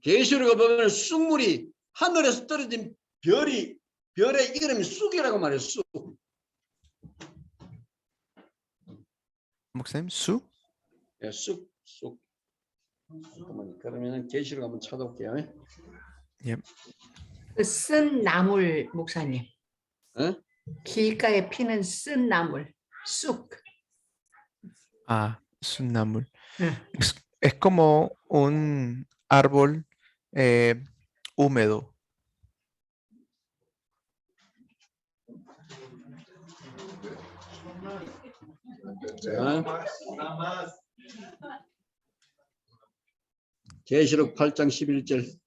계시록에 보면 쑥물이 하늘에서 떨어진 별의 이름이 쑥이라고 말해요. 쑥. 목사님, 수? 예, 쑥. 잠깐만요. 그러면 계시록 한번 찾아볼게요. 예. 그 쓴 나물 목사님. 예? 길가에 피는 쓴 나물. 쑥. Ah, sunamul. 응. Es como un árbol húmedo. 자, 계시록 8장 11절.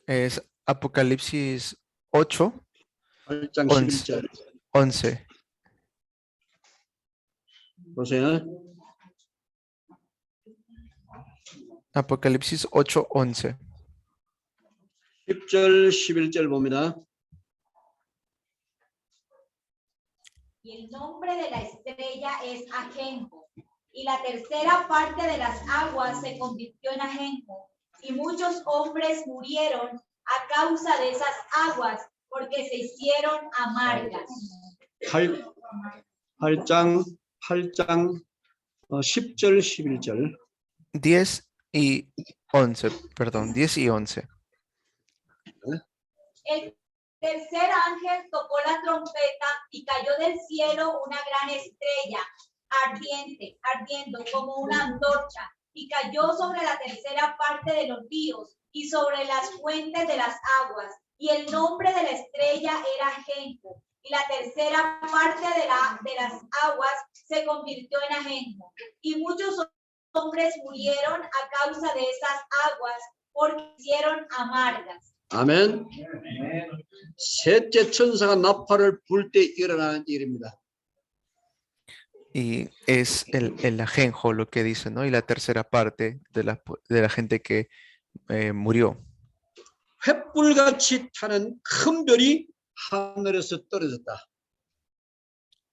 Es Apocalipsis 8, 8장 11. 11절. 11. 보세요. Apocalipsis 8, 11. 10절, 11절 봅니다. Y el nombre de la estrella es Ajenjo, y la tercera parte de las aguas se convirtió en Ajenjo, y muchos hombres murieron a causa de esas aguas, porque se hicieron amargas. 8장 10절, 11절. 10 y 11, perdón, 10 y 11. El tercer ángel tocó la trompeta y cayó del cielo una gran estrella ardiendo como una antorcha, y cayó sobre la tercera parte de los ríos y sobre las fuentes de las aguas. Y el nombre de la estrella era Ajenjo, y la tercera parte de las aguas se convirtió en Ajenjo. Y muchos hombres murieron a causa de esas aguas, porque hicieron amargas. 아멘. 셋째 천사가 나팔을 불 때 일어나는 일입니다. Y es el ajenjo lo que dice, ¿no? Y la tercera parte de la gente que murió. 횃불같이 타는 큰 별이 하늘에서 떨어졌다.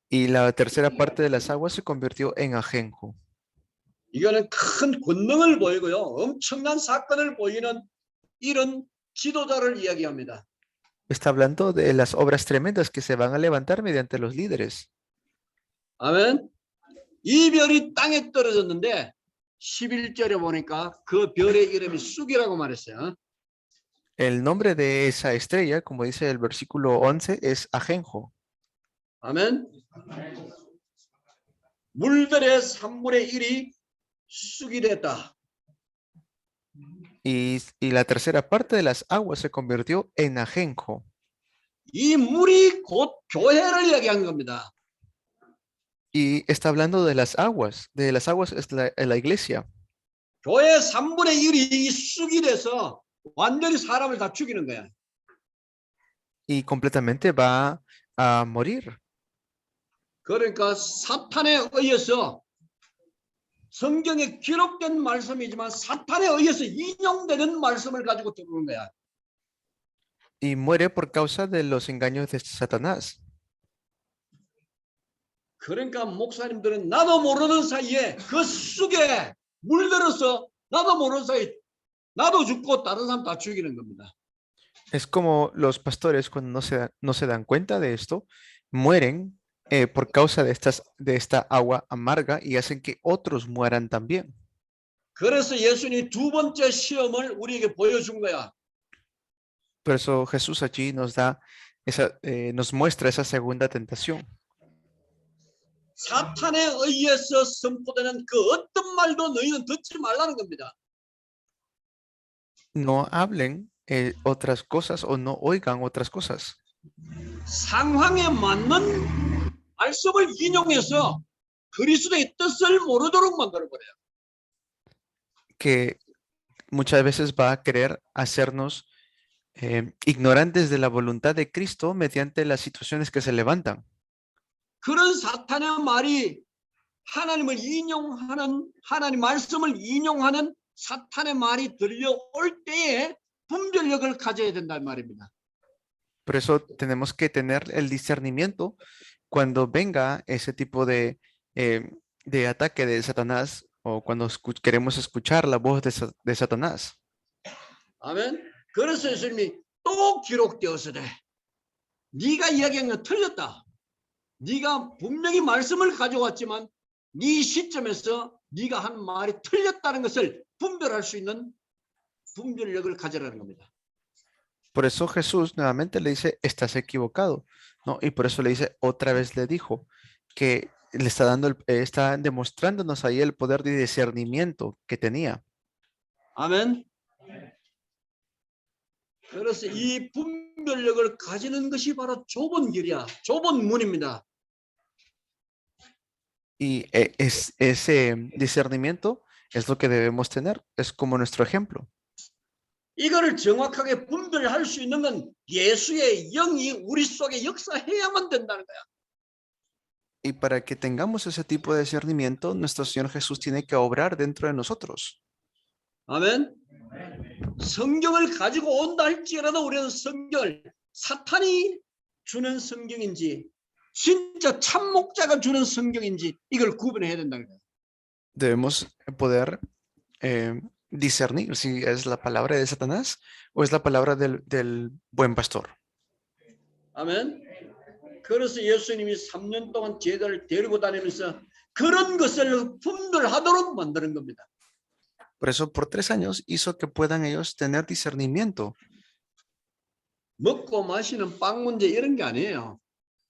Y la tercera parte de las aguas se convirtió en ajenjo. 이거는 큰 권능을 보이고요. 엄청난 사건을 보이는 이런 지도자를 이야기합니다. Está hablando de las obras tremendas que se van a levantar mediante los líderes. 아멘. 이 별이 땅에 떨어졌는데 11절에 보니까 그 별의 이름이 쑥이라고 말했어요. El nombre de esa estrella, como dice el versículo 11, es ajenjo. 아멘. 물들의 3분의 1이 쑥이 됐다. Y la tercera parte de las aguas se convirtió en ajenjo. 이 물이 곧 교회를 이야기하는 겁니다. Y está hablando de las aguas. De las aguas es la iglesia. 교회 3분의 1이 이 쑥이 돼서 완전히 사람을 다 죽이는 거야. Y completamente va a morir. 그러니까 사탄에 의해서 성경에 기록된 말씀이지만 사탄에 의해서 인용되는 말씀을 가지고 들어오는 거야. Y muere por causa de los engaños de Satanás. 그러니까 목사님들은 나도 모르는 사이에 그 쑥에 물들어서 나도 모르는 사이에 나도 죽고 다른 사람 다 죽이는 겁니다. Es como los pastores cuando no se dan cuenta de esto, mueren por causa de esta agua amarga y hacen que otros mueran también. 그래서 예수님이 두 번째 시험을 우리에게 보여준 거야. Por eso Jesús allí nos muestra esa segunda tentación. 사탄에 의해서 선포되는 그 어떤 말도 너희는 듣지 말라는 겁니다. No hablen otras cosas o no oigan otras cosas. 상황에 맞는 말씀을 인용해서 그리스도의 뜻을 모르도록 만들어버려요. Que muchas veces va a querer hacernos ignorantes de la voluntad de Cristo mediante las situaciones que se levantan. 그런 사탄의 말이 하나님을 인용하는 하나님 말씀을 인용하는 사탄의 말이 들려올 때에 분별력을 가져야 된다는 말입니다. Por eso tenemos que tener el discernimiento cuando venga ese tipo de ataque de Satanás o cuando queremos escuchar la voz de Satanás. 아멘. 그래서 예수님이 또 기록되었으되 네가 이야기한 건 틀렸다. 네가 분명히 말씀을 가져왔지만 네 시점에서 네가 한 말이 틀렸다는 것을 분별할 수 있는 분별력을 가져라는 겁니다. Por eso Jesús nuevamente le dice, estás equivocado, ¿no? Y por eso le dice, otra vez le dijo que le está dando, está demostrándonos ahí el poder de discernimiento que tenía. 아멘. 그래서 이 분별력을 가지는 것이 바로 좁은 길이야. 좁은 문입니다. Y ese discernimiento es lo que debemos tener, es como nuestro ejemplo. 이거를 정확하게 분별할 수 있는 건 예수의 영이 우리 속에 역사해야만 된다는 거야. Y para que tengamos ese tipo de discernimiento, nuestro Señor Jesús tiene que obrar dentro de nosotros. 아멘. 성경을 가지고 온다 할지라도 우리는 성경을 사탄이 주는 성경인지 진짜 참목자가 주는 성경인지 이걸 구분해야 된다는 거예요. Debemos poder discernir si es la palabra de Satanás o es la palabra del buen pastor. 아멘. 그래서 예수님이 3년 동안 제자를 데리고 다니면서 그런 것을 분별하도록 만드는 겁니다. Por eso por 3 años hizo que puedan ellos tener discernimiento. 먹고 마시는 빵 문제 이런 게 아니에요.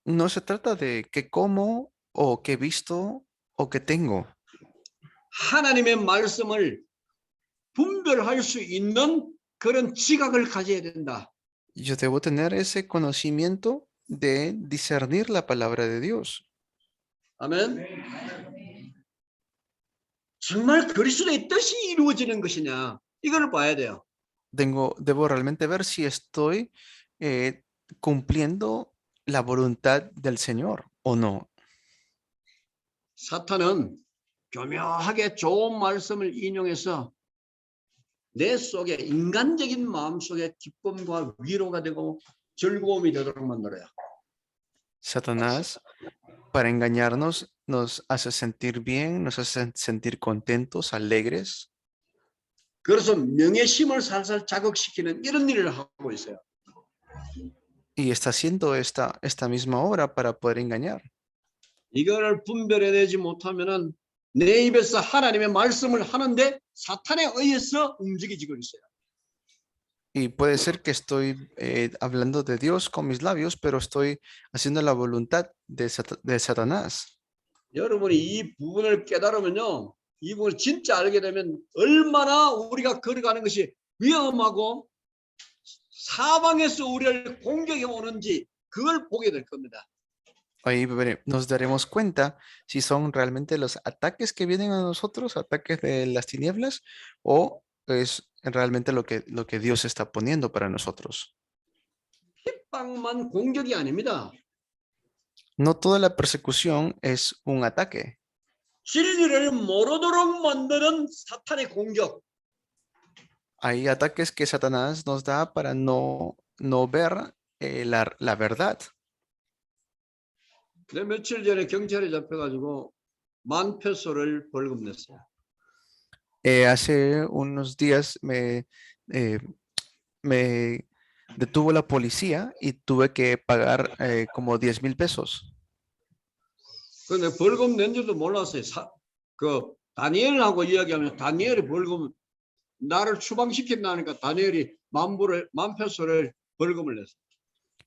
No se trata de qué como o qué visto o qué tengo. 하나님의 말씀을 분별할 수 있는 그런 지각을 가져야 된다. Yo debo tener ese conocimiento de discernir la palabra de Dios. 아멘. 정말 그리스도의 뜻이 이루어지는 것이냐 이걸 봐야 돼요. Debo realmente ver si estoy cumpliendo la voluntad del Señor o no. 사탄은 교묘하게 좋은 말씀을 인용해서 내 속에 인간적인 마음 속에 기쁨과 위로가 되고 즐거움이 되도록 만들어요. Satanás, para engañarnos, nos hace sentir bien, nos hace sentir contentos, alegres. 그래서 명예심을 살살 자극시키는 이런 일을 하고 있어요. Y está haciendo esta misma obra para poder engañar. 이걸 분별해내지 못하면은 내 입에서 하나님의 말씀을 하는데 사탄에 의해서 움직이지고 있어요. Y puede ser que estoy hablando de Dios con mis labios, pero estoy haciendo la voluntad de Satanás. 여러분이 이 부분을 깨달으면요, 이 부분을 진짜 알게 되면 얼마나 우리가 걸어가는 것이 위험하고 사방에서 우리를 공격해 오는지 그걸 보게 될 겁니다. Ahí nos daremos cuenta si son realmente los ataques que vienen a nosotros, ataques de las tinieblas, o es realmente lo que Dios está poniendo para nosotros. 핍박만 공격이 아닙니다. No toda la persecución es un ataque. 진리를 모르도록 만드는 사탄의 공격. Hay ataques que Satanás nos da para no ver la verdad. 내 며칠 전에 경찰에 잡혀가지고 10,000페소를 벌금 냈어요. Hace unos días me detuvo la policía y tuve que pagar como 10,000 pesos. 근데 벌금 낸 줄도 몰랐어요. 그 다니엘하고 이야기하면 다니엘이 벌금 나를 추방시킨다니까 다니엘이 10,000페소를 벌금을 냈어요.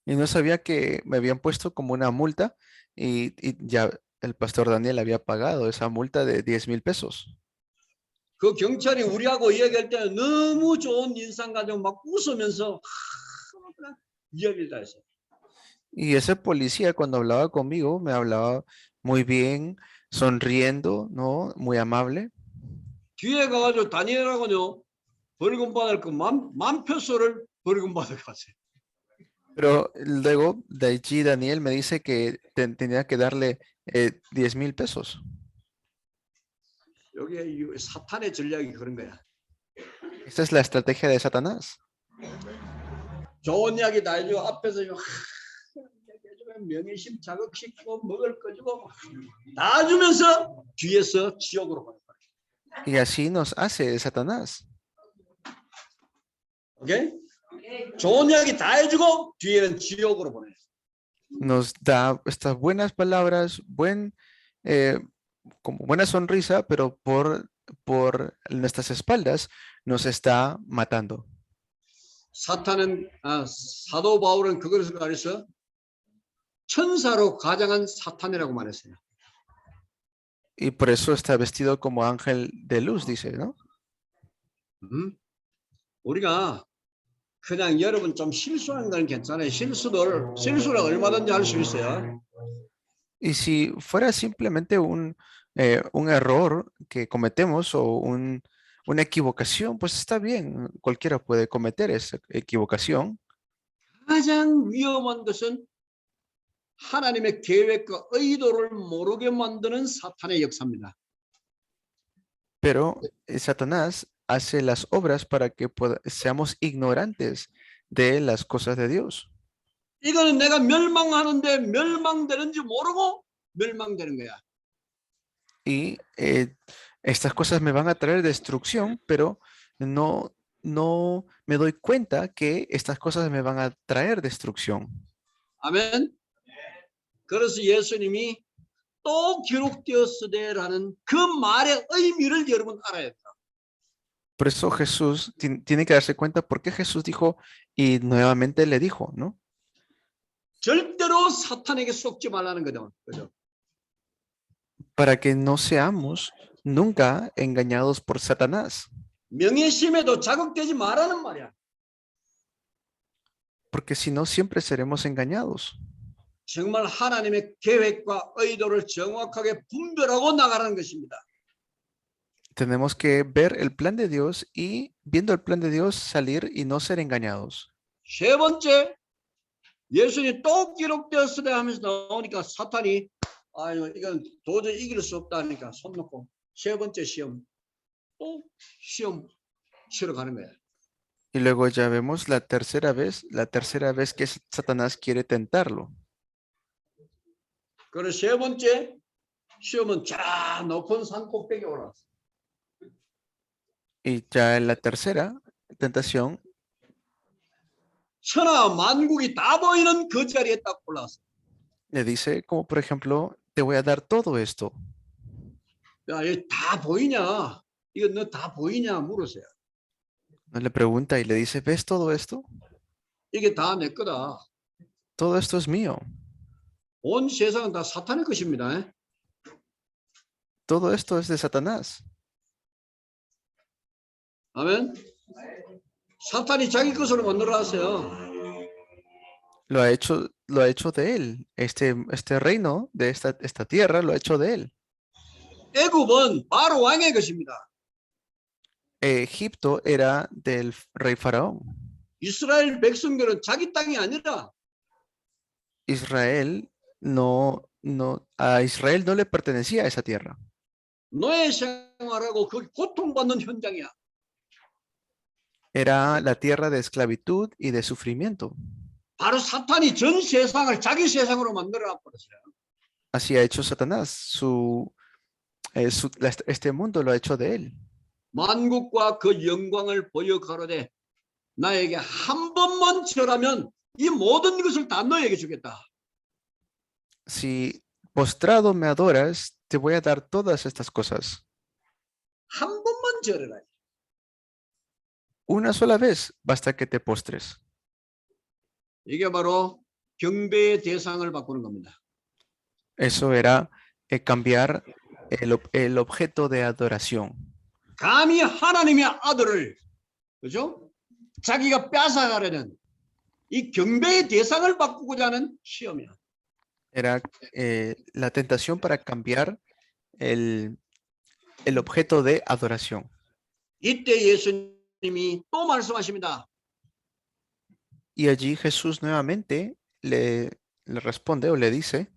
Y no sabía que me habían puesto como una multa y ya el pastor Daniel había pagado esa multa de 10,000 pesos. 그 경찰이 우리하고 이야기할 때는 너무 좋은 인상 가지고 막 웃으면서 이야기를 다 했어요. Y ese policía cuando hablaba conmigo me hablaba muy bien, sonriendo, ¿no? Muy amable. 뒤에 가가지고 다니엘하고요 벌금 받을 그 10,000페소를 벌금 받을 갔어요. Pero luego de allí Daniel me dice que tenía que darle 10,000 pesos. 여기 사탄의 전략이 그런 거야. Esta es la estrategia de Satanás. 좋은 이야기 다 해주고 앞에서 명예심 자극시키고 먹을 거 주고 다 주면서 뒤에서 지옥으로 가는 거야. Y así nos hace Satanás. 오케이? 좋은 이야기 다 해주고 뒤에는 지옥으로 보내. Nos da estas buenas palabras, eh, como buena sonrisa, pero por nuestras espaldas nos está matando. 사탄은 사도 바울은 그것을 가려서 천사로 가장한 사탄이라고 말했어요. Y por eso está vestido como ángel de luz, dice, ¿no? 우리가 그냥 여러분 좀 실수하는 건 괜찮아요. 실수를 얼마든지 할 수 있어요. Y si fuera simplemente un error que cometemos o una equivocación, pues está bien, cualquiera puede cometer esa equivocación, 가장 위험한 것은 하나님의 계획과 의도를 모르게 만드는 사탄의 역사입니다. pero Satanás hace las obras para que seamos ignorantes de las cosas de Dios. 이거는 내가 멸망하는데 멸망되는지 모르고 멸망되는 거야. Y estas cosas me van a traer destrucción, pero no me doy cuenta que estas cosas me van a traer destrucción. 아멘. 그래서 예수님이 또 기록되었으되라는 그 말의 의미를 여러분 알아야 돼요. Por eso Jesús tiene que darse cuenta por qué Jesús dijo y nuevamente le dijo, ¿no? 절대로 사탄에게 속지 말라는 거죠. 그죠? Para que no seamos nunca engañados por Satanás. 명예심에도 자극되지 말라는 말이야. Porque si no, siempre seremos engañados. 정말 하나님의 계획과 의도를 정확하게 분별하고 나가라는 것입니다. Tenemos que ver el plan de Dios y viendo el plan de Dios salir y no ser engañados. 세 번째, 예수님이 또 기록되었으되 하면서 나오니까 사탄이 아유 이건 도저히 이길 수 없다니까 손 놓고 세 번째 시험 또 시험 치러 가는 거예요. Y luego ya vemos la tercera vez que Satanás quiere tentarlo. 그래서 세 번째 시험은 자 높은 산 꼭대기에 올라왔어. Y ya en la tercera tentación, 천하 만국이 다 보이는 그 자리에 딱 올라왔어. le dice, como por ejemplo, te voy a dar todo esto. 야, 이거 다 보이냐? 이거 너 다 보이냐? 물으세요. No le pregunta y le dice, ¿ves todo esto? 이게 다 내 거다. Todo esto es mío. 온 세상은 다 사탄의 것입니다. Todo esto es de Satanás. 아멘. 사탄이 자기 것으로 만들어놨어요. Lo ha hecho de él. Este reino de esta tierra lo ha hecho de él. 애굽은 바로 왕의 것입니다. Egipto era del rey faraón. 이스라엘 백성들은 자기 땅이 아니라 Israel a Israel no le pertenecía a esa tierra. 노예 생활하고 그 고통받는 현장이야. Era la tierra de esclavitud y de sufrimiento. 바로 사탄이 전 세상을 자기 세상으로 만들어 버렸어요. Así ha hecho Satanás. Este mundo lo ha hecho de él. 만국과 그 영광을 보여 가로되 나에게 한 번만 절하면 이 모든 것을 다 너에게 주겠다. Si postrado me adoras, te voy a dar todas estas cosas. 한 번만 절해라. Una sola vez basta que te postres. 이게 바로 경배의 대상을 바꾸는 겁니다. Eso era cambiar el objeto de adoración. 감히 하나님의 아들을 그죠? 자기가 뺏어가려는 이 경배의 대상을 바꾸고자 하는 시험이야. Era la tentación para cambiar el objeto de adoración. 이때 예수님이 또 말씀하십니다. Y allí Jesús nuevamente le responde o le dice,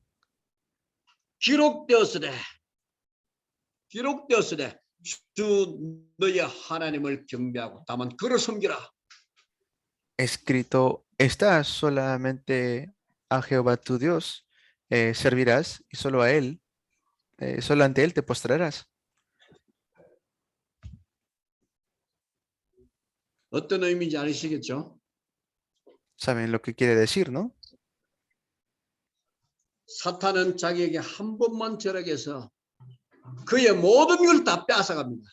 기록되었으되 주 너의 하나님을 경배하고 다만 그를 섬기라. escrito está, solamente a Jehová tu Dios servirás y solo a él, solo ante él te postrarás. 어떤 의미인지 아시겠죠? ¿Saben lo que quiere decir, no? 사탄은 자기에게 한 번만 절하게해서 그의 모든 걸 다 빼앗아갑니다.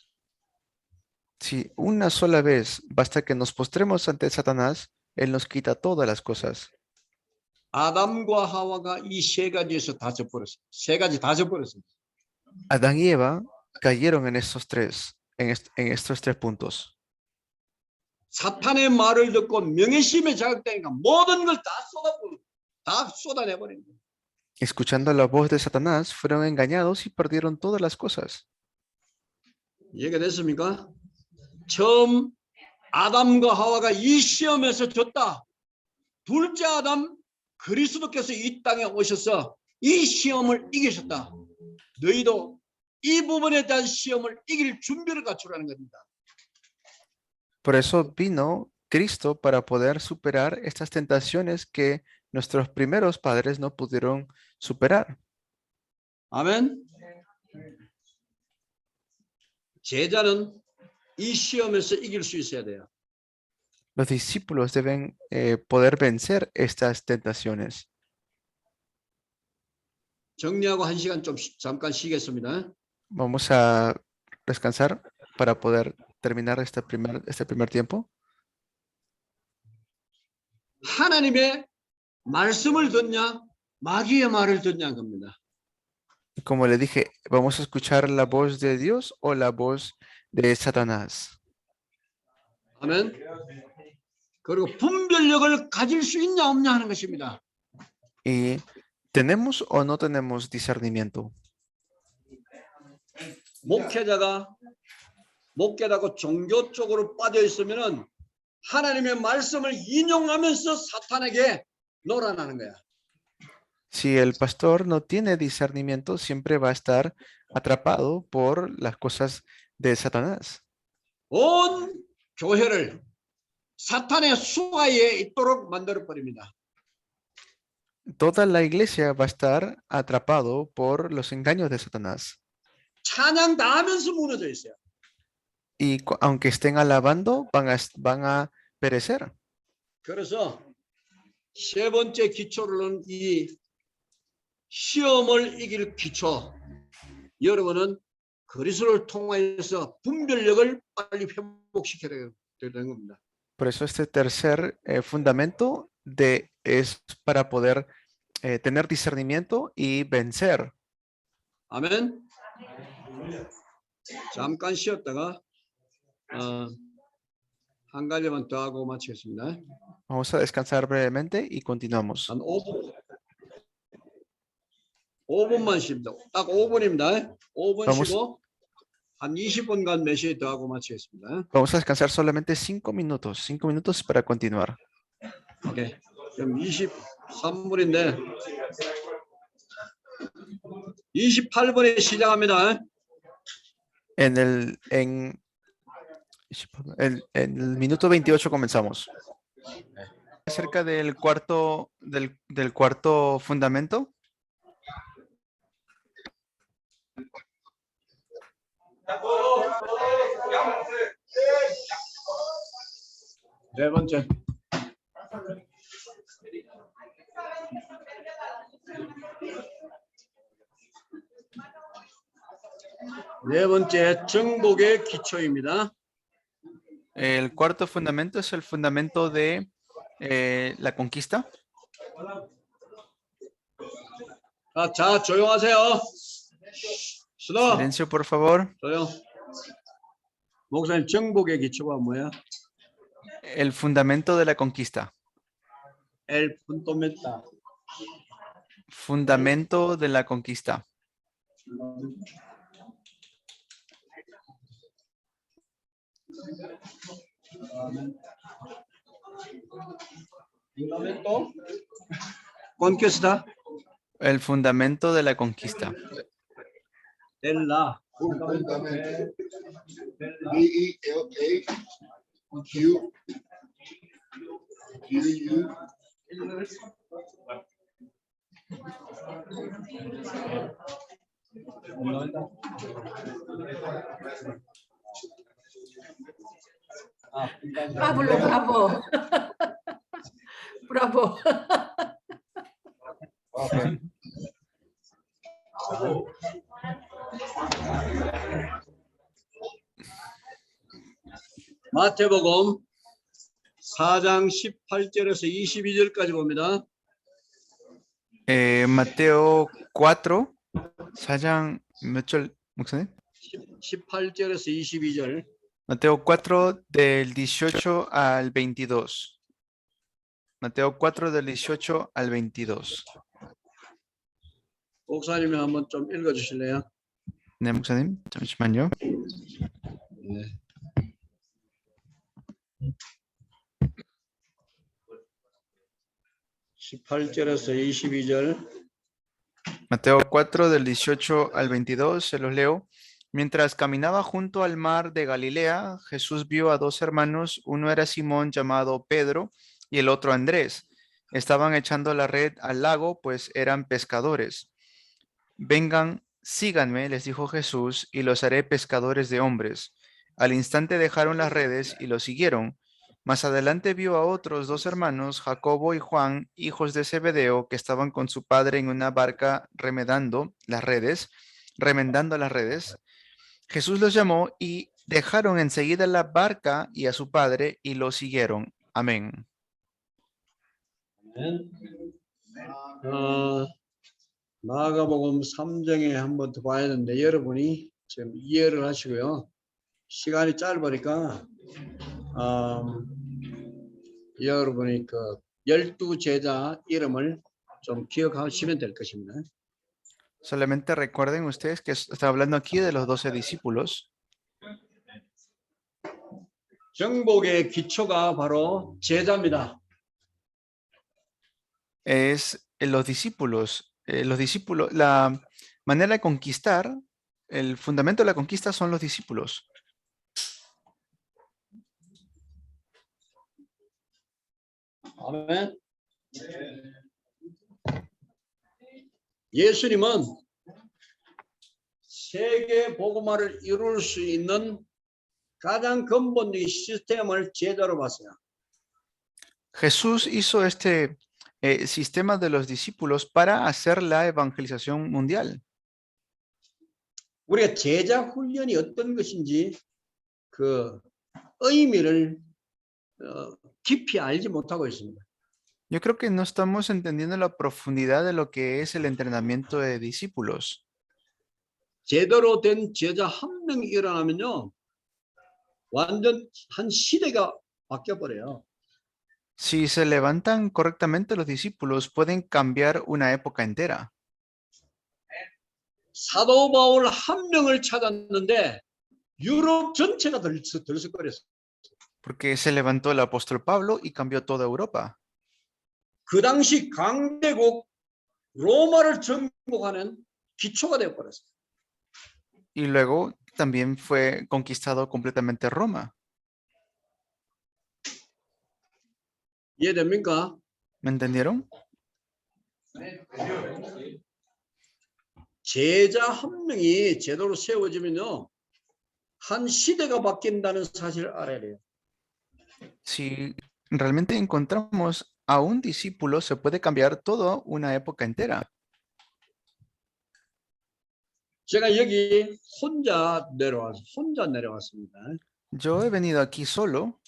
Si una sola vez basta que nos postremos ante Satanás, él nos quita todas las cosas. 아담과 하와가 이 세 가지에서 다 져버렸어요. 세 가지 다 져버렸어요. Adán y Eva cayeron en estos tres, en estos tres puntos. 사탄의 말을 듣고 명예심에 자극되니까 모든 걸 다 쏟아내버린 거예요. Escuchando la voz de Satanás, fueron engañados y perdieron todas las cosas. 이해가 됐습니까? 처음 아담과 하와가 이 시험에서 졌다. 둘째 아담 그리스도께서 이 땅에 오셔서 이 시험을 이기셨다. 너희도 이 부분에 대한 시험을 이길 준비를 갖추라는 겁니다. Por eso vino Cristo para poder superar estas tentaciones que nuestros primeros padres no pudieron superar. 아멘. 제자는 이 시험에서 이길 수 있어야 돼요. Los discípulos deben poder vencer estas tentaciones. 정리하고 한 시간 좀 잠깐 쉬겠습니다. Vamos a descansar para poder terminar este primer tiempo. 하나님의 말씀을 듣냐, 마귀의 말을 듣냐 겁니다. Como le dije, ¿vamos a escuchar la voz de Dios o la voz de Satanás? 아멘. 그리고 분별력을 가질 수 있냐 없냐 하는 것입니다. ¿Y tenemos o no tenemos discernimiento? 목회자고 종교 쪽으로 빠져 있으면은 하나님의 말씀을 인용하면서 사탄에게 놀아나는 거야. Si el pastor no tiene discernimiento, siempre va a estar atrapado por las cosas de Satanás. 온 교회를 사탄의 수하에 있도록 만들어 버립니다. Toda la iglesia va a estar atrapado por los engaños de Satanás. 찬양 다 하면서 무너져 있어요. Y aunque estén alabando, van a perecer. 그래서 세 번째 기초로는 이 시험을 이길 기초. 여러분은 그리스도를 통하여서 분별력을 빨리 회복시켜야 되는 겁니다. Por eso este tercer fundamento es para poder tener discernimiento y vencer. 아멘. 잠깐 쉬었다가 한 가지만 더 하고 마치겠습니다. Vamos a descansar brevemente y continuamos. 한 5분만 쉽니다. 딱 5분입니다. 5분 Vamos. 쉬고 한 20분간 메시지 더 하고 마치겠습니다. Vamos a descansar solamente 5 minutos. 5 minutos para continuar. 오케이. 그럼 23분인데 28분에 시작합니다. En el minuto 28 comenzamos. Acerca del cuarto fundamento. 네 번째. 네 번째 정복의 기초입니다. El cuarto fundamento es el fundamento de la conquista. 자, 조용하세요. 수도 Silencio, por favor. 조용. 목사님 정복의 기초가 뭐야? El fundamento de la conquista. El fundamento. Fundamento de la conquista. fundamento. Conquista. El fundamento de la conquista. Ella. Pablo, bravo. Bravo. 마태복음 4장 18절에서 22절까지 봅니다. Mateo 4, 사장 몇 절, 목사님? 18절에서 22절. Mateo 4 del 18 al 22. Mateo 4 del 18 al 22. 목사님이 한번 좀 읽어 주실래요? 네, 목사님, 잠시만요. 네. (18절에서 22절) Mateo 4 del 18 al 22, se los leo. Mientras caminaba junto al mar de Galilea, Jesús vio a dos hermanos, uno era Simón llamado Pedro y el otro Andrés. Estaban echando la red al lago, pues eran pescadores. Vengan, síganme, les dijo Jesús, y los haré pescadores de hombres. Al instante dejaron las redes y lo siguieron. Más adelante vio a otros dos hermanos, Jacobo y Juan, hijos de Zebedeo, que estaban con su padre en una barca remendando las redes. Jesús los llamó y dejaron enseguida la barca y a su padre y lo siguieron. Amén. 마가복음 3장에 한번 더 봐야 되는데 여러분이 지금 이해를 하시고요. 시간이 짧으니까 여러분이 그 12제자 이름을 좀 기억하시면 될 것입니다. Solamente recuerden ustedes que está hablando aquí de los 12 discípulos. 정복의 기초가 바로 제자입니다. Es los discípulos, la manera de conquistar, el fundamento de la conquista son los discípulos. 아멘. 예수님은 세계 복음화를 이룰 수 있는 가장 근본적인 시스템을 제자로 봤어요. Jesús hizo este sistema de los discípulos para hacer la evangelización mundial. 우리가 제자 훈련이 어떤 것인지 그 의미를 깊이 알지 못하고 있습니다. Yo creo que no estamos entendiendo la profundidad de lo que es el entrenamiento de discípulos. 제대로 된 제자 한 명이 일어나면요, 완전 한 시대가 바뀌어 버려요. Si se levantan correctamente los discípulos, pueden cambiar una época entera. 사도 바울 한 명을 찾았는데 유럽 전체가 들썩거렸어요. Porque se levantó el apóstol Pablo y cambió toda Europa. 그 당시 강대국 로마를 정복하는 기초가 되어 버렸어요. Y luego también fue conquistado completamente Roma. 이해됩니까? ¿Me entendieron? 제자 한 명이 제대로 세워지면요, 한 시대가 바뀐다는 사실을 알아야 돼요. Si realmente encontramos a un discípulo, se puede cambiar toda una época entera. 제가 여기 혼자 내려왔습니다. Yo he venido aquí solo.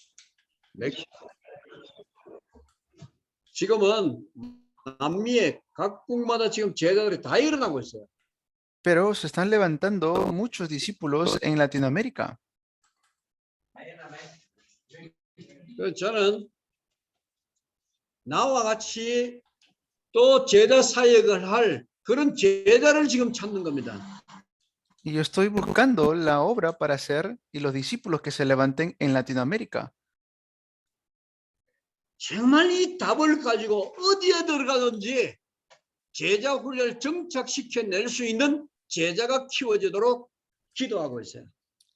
지금은 남미의 각국마다 지금 제자들이 다 일어나고 있어요. Pero se están levantando muchos discípulos en Latinoamérica. 그래서 저는 나와 같이 또 제자 사역을 할 그런 제자를 지금 찾는 겁니다. Y yo estoy buscando la obra para hacer y los discípulos que se levanten en Latinoamérica. 정말 이 답을 가지고 어디에 들어가든지 제자 훈련을 정착시켜낼 수 있는 제자가 키워지도록 기도하고 있어요.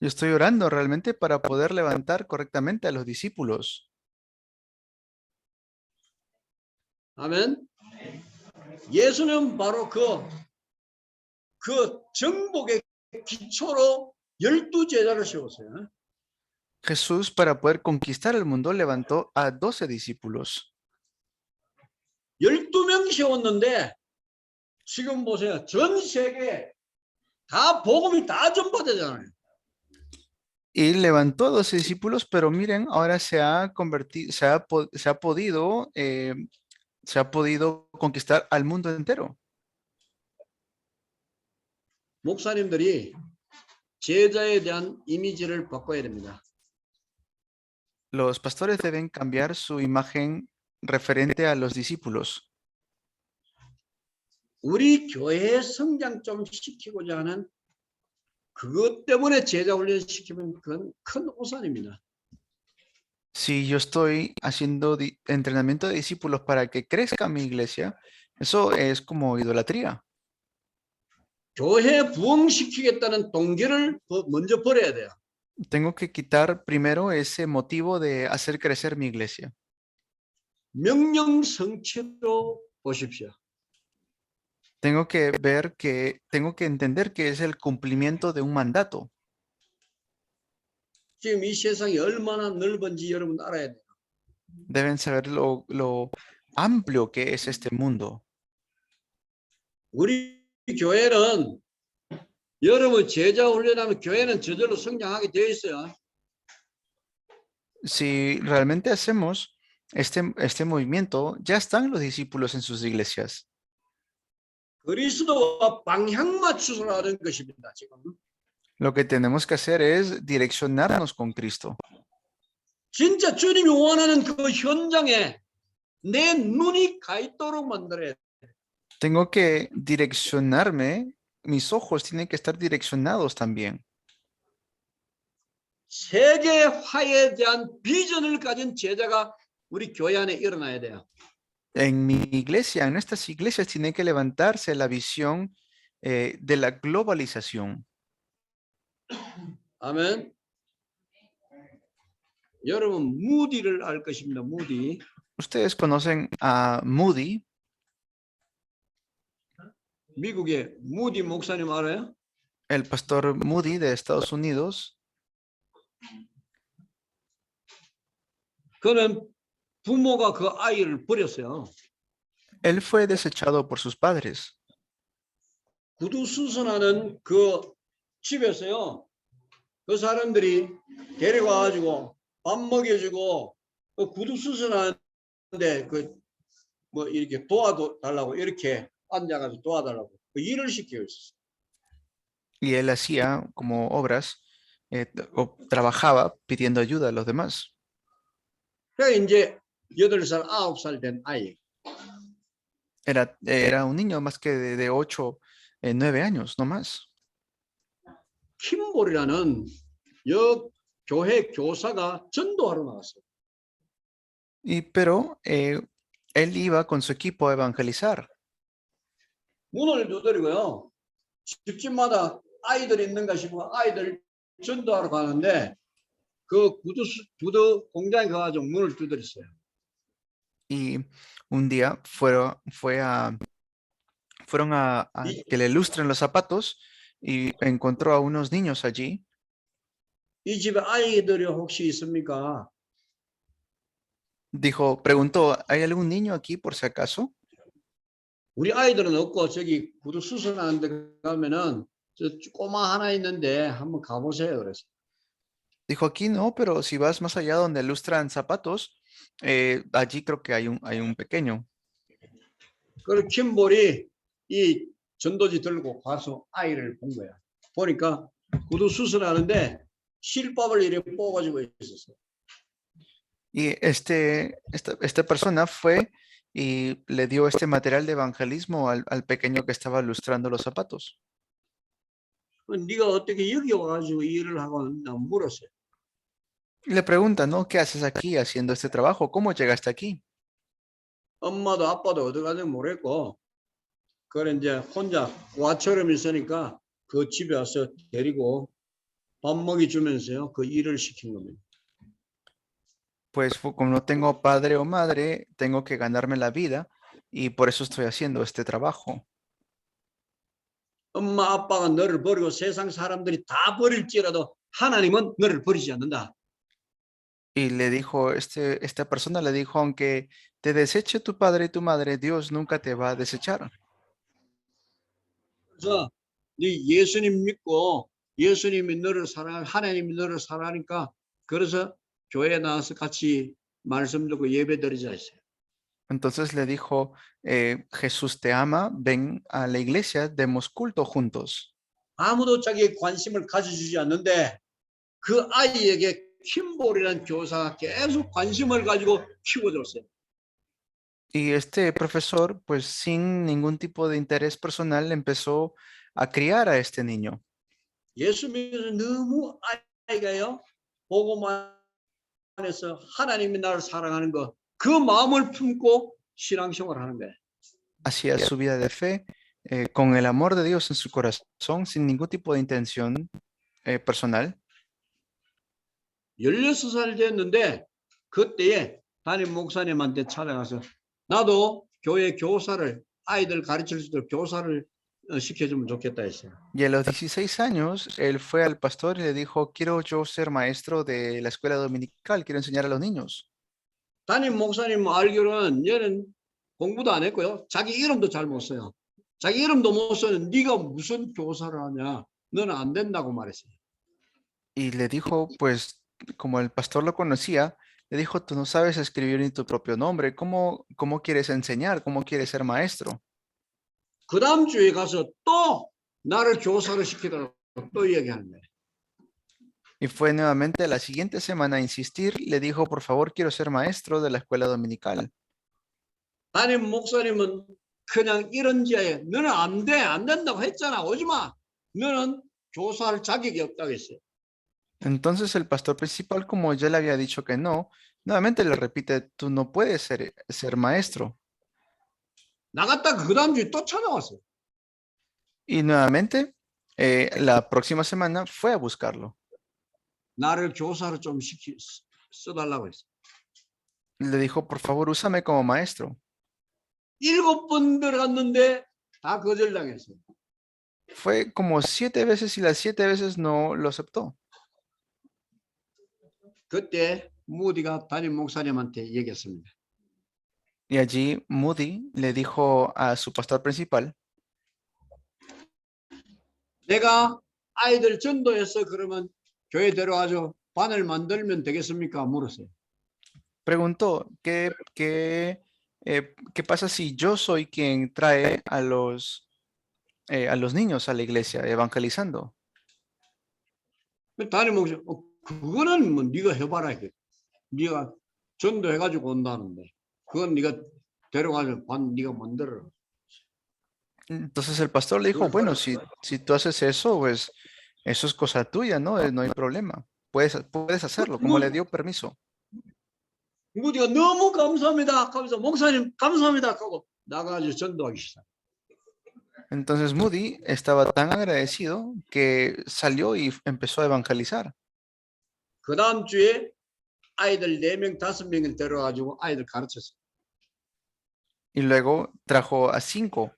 Yo estoy orando realmente para poder levantar correctamente a los discípulos. 아멘. 예수는 바로 그 정복의 기초로 12 제자를 세웠어요. Jesús, para poder conquistar el mundo, levantó a 12 discípulos. 12명 세웠는데 지금 보세요. 전 세계에 다 복음이 다 전파되잖아요. Y levantó a 12 discípulos, pero miren, ahora se ha convertido, se ha podido conquistar al mundo entero. 목사님들이 제자에 대한 이미지를 바꿔야 됩니다. Los pastores deben cambiar su imagen referente a los discípulos. 우리 교회 성장 좀 시키고자 하는 그것 때문에 제자 훈련 시키면 그건 큰 오산입니다. Si yo estoy haciendo entrenamiento de discípulos para que crezca mi iglesia, eso es como idolatría. 교회 부흥시키겠다는 동기를 먼저 버려야 돼요. Tengo que quitar primero ese motivo de hacer crecer mi iglesia. 명령 성취로 보십시오. Tengo que entender que es el cumplimiento de un mandato. 지금 이 세상이 얼마나 넓은지 여러분 알아야 돼요. Deben saber lo amplio que es este mundo. 우리 교회는 여러분 제자 훈련하면 교회는 저절로 성장하게 되어 있어요. Si realmente hacemos este movimiento, ya están los discípulos en sus iglesias. 그리스도와 방향 맞추서 하는 것입니다. 지금 Lo que tenemos que hacer es direccionarnos con Cristo. 진짜 주님이 원하는 그 현장에 내 눈이 가 있도록 만들어야 돼. Tengo que direccionarme, mis ojos tienen que estar direccionados también. 세계화에 대한 비전을 가진 제자가 우리 교회 안에 일어나야 돼요. En mi iglesia, en estas iglesias, tiene que levantarse la visión de la globalización. 아멘. 여러분 무디를 알 것입니다. 무디. Ustedes conocen a Moody, 미국의 무디 목사님 알아요? el pastor Moody de Estados Unidos. 그는 부모가 그 아이를 버렸어요. Él fue desechado por sus padres. 구두 수선하는 그 집에서요. 그 사람들이 데려가가지고 밥 먹여주고 그 구두 수선하는데 그 뭐 이렇게 도와달라고 이렇게 앉아가지고 도와달라고 그 일을 시키고 있었어요. Y él hacía como obras o trabajaba pidiendo ayuda a los demás. 그래 이제 8살, 9살 된 아이. Era un niño más que de 8, 9 años, no más. 킴볼이라는 교회 교사가 전도하러 나갔어요. Pero él iba con su equipo a evangelizar. 문을 두드리고요. 집집마다 아이들이 있는가 싶어 아이들 전도하러 가는데 그 구두 공장에 가가지고 문을 두드렸어요. Y un día fueron a que le lustren los zapatos y encontró a unos niños allí. 이 집에 아이들이 혹시 있습니까? Preguntó, ¿hay algún niño aquí por si acaso? 우리 아이들은 없고 저기 구두 수선하는 데 가면은 저 꼬마 하나 있는데 한번 가보세요. 그래서 Dijo, aquí no, pero si vas más allá donde lustran zapatos, allí creo que hay un pequeño. 그리고 킴볼이 이 전도지 들고 가서 아이를 본 거야. 보니까 구두 수선하는데 실밥을 이렇게 뽑아가지고 있었어. Y esta persona fue y le dio este material de evangelismo al pequeño que estaba lustrando los zapatos. 네가 어떻게 여기 와가지고 이 일을 하고 있나 물었어요. Y le pregunta, ¿no? ¿Qué haces aquí haciendo este trabajo? ¿Cómo llegaste aquí? 엄마도 아빠도 어디 가는지 모르겠고 그래 이제 혼자 와처럼 있으니까 그 집에 와서 데리고 밥 먹이 주면서요 그 일을 시킨 겁니다. Pues como no tengo padre o madre, tengo que ganarme la vida y por eso estoy haciendo este trabajo. 엄마 아빠가 너를 버리고 세상 사람들이 다 버릴지라도 하나님은 너를 버리지 않는다. Y le dijo, esta persona le dijo, aunque te deseche tu padre y tu madre, Dios nunca te va a desechar. 그래서 네 예수님 믿고 예수님이 너를 사랑, 하나님이 너를 사랑하니까 그래서 교회에 나와서 같이 말씀 듣고 예배 드리자 했어요. Entonces le dijo, Jesús te ama, ven a la iglesia, demos culto juntos. 아무도 자기의 관심을 가져주지 않는데 그 아이에게 킴볼이라는 교사가 계속 관심을 가지고 키워줬어요. Y este profesor, pues sin ningún tipo de interés personal, empezó a criar a este niño. 예수 믿어서 너무 아이가요. 복음 안에서 하나님이 나를 사랑하는 거 그 마음을 품고 신앙생활을 하는 거예요. Hacía su vida de fe con el amor de Dios en su corazón, sin ningún tipo de intención personal. 16살 됐는데 그때에 담임 목사님한테 찾아가서 나도 교회 교사를 아이들 가르칠 수 있도록 교사를 시켜주면 좋겠다 했어요. Y a los 16 años, él fue al pastor y le dijo, quiero yo ser maestro de la escuela dominical, quiero enseñar a los niños. 담임 목사님 알기로는 얘는 공부도 안 했고요. 자기 이름도 잘 못 써요. 자기 이름도 못 써는 네가 무슨 교사를 하냐. 너는 안 된다고 말했어요. Y le dijo, pues, como el pastor lo conocía, le dijo, tú no sabes escribir ni tu propio nombre, ¿cómo quieres enseñar? ¿Cómo quieres ser maestro? 그 다음 주에 가서 또 나를 교사를 시키더라고 또 얘기하는 거예요. Y fue nuevamente la siguiente semana a insistir, le dijo, por favor, quiero ser maestro de la escuela dominical. 담임 목사님은 그냥 이런 지하에 너는 안 돼, 안 된다고 했잖아. 오지 마. 너는 교사할 자격이 없다고 했어요. Entonces el pastor principal, como ya le había dicho que no, nuevamente le repite, tú no puedes ser maestro. 나갔다가 그 다음 주에 또 찾아왔어요. Y nuevamente, la próxima semana fue a buscarlo. 나를 교사로 좀 써달라고 했어요. Le dijo, por favor, úsame como maestro. 7번 들어갔는데 다 거절당했어요. Fue como 7 veces y las 7 veces no lo aceptó. 그때 무디가 담임 목사님한테 얘기했습니다. Y allí Moody le dijo a su pastor principal, 내가 아이들 전도해서 그러면 교회 데려와서 반을 만들면 되겠습니까? 물었어요. preguntó, ¿qué pasa si yo soy quien trae a los niños a la iglesia evangelizando? 담임 목사, 그거는 뭐 네가 해봐라. 네가 전도해가지고 온다는데 그건 네가 데려가서 반 네가 만들어. Entonces el pastor le dijo, bueno, si tú haces eso, pues eso es cosa tuya, ¿no? No hay problema. Puedes hacerlo, como le dio permiso. 무디가 너무 감사합니다. 하면서 목사님 감사합니다 하고 나가서 전도하기 시작. Entonces Moody estaba tan agradecido que salió y empezó a evangelizar. 그 다음 주에 아이들 4명, 5명을 데려가지고 아이들 가르쳤어요. Y luego trajo a 5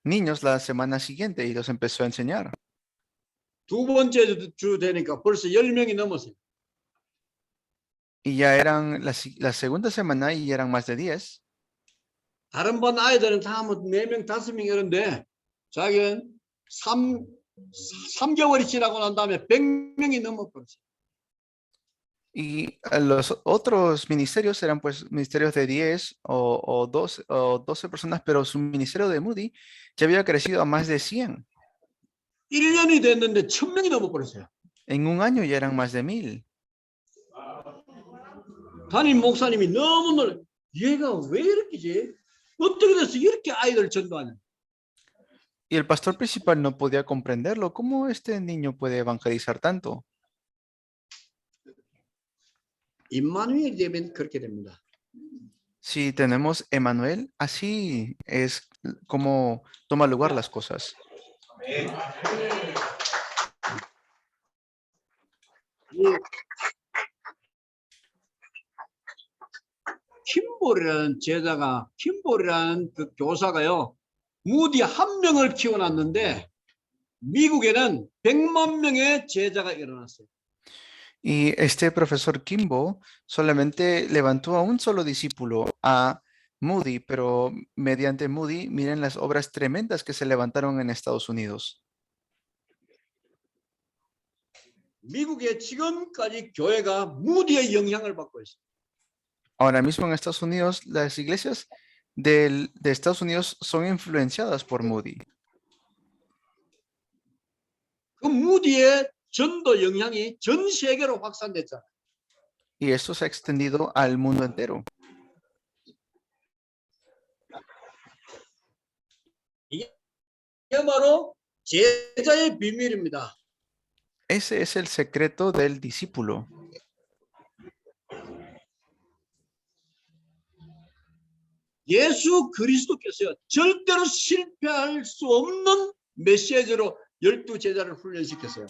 niños la semana siguiente y los empezó a enseñar. 두 번째 주 되니까 벌써 10명이 넘었어요. Y ya eran la segunda semana y eran más de 10. 다른 반 아이들은 다 뭐 4명, 5명 이런데 자기는 3개월이 지나고 난 다음에 100명이 넘어버렸어요. Y los otros ministerios eran pues ministerios de 10 o 12 personas, pero su ministerio de Moody ya había crecido a más de 100. 1년이 됐는데 1000명이 넘어버렸어요. En un año ya eran más de 1000. 담임 목사님이 너무 놀래. 얘가 왜 이렇게지? 어떻게 돼서 이렇게 아이들 전도하냐? Y el pastor principal no podía comprenderlo. ¿Cómo este niño puede evangelizar tanto? 임마누엘이 되면 그렇게 됩니다. Si tenemos Emmanuel, así es como toma lugar las cosas. 킴볼이라는 제자가 킴볼이라는 그 교사가요. 무디 1명을 키워놨는데 미국에는 100만 명의 제자가 일어났어요. Y este profesor Kimball solamente levantó a un solo discípulo, a Moody, pero mediante Moody, miren las obras tremendas que se levantaron en Estados Unidos. 미국의 지금까지 교회가 무디의 영향을 받고 있어요. Ahora mismo en Estados Unidos, las iglesias de Estados Unidos son influenciadas por Moody. 그 무디의 전도 영향이 전 세계로 확산됐잖아요. Y esto se ha extendido al mundo entero. 이게 바로 제자의 비밀입니다. Ese es el secreto del discípulo. 예수 그리스도께서요 절대로 실패할 수 없는 메시지로 12 제자를 훈련시켰어요.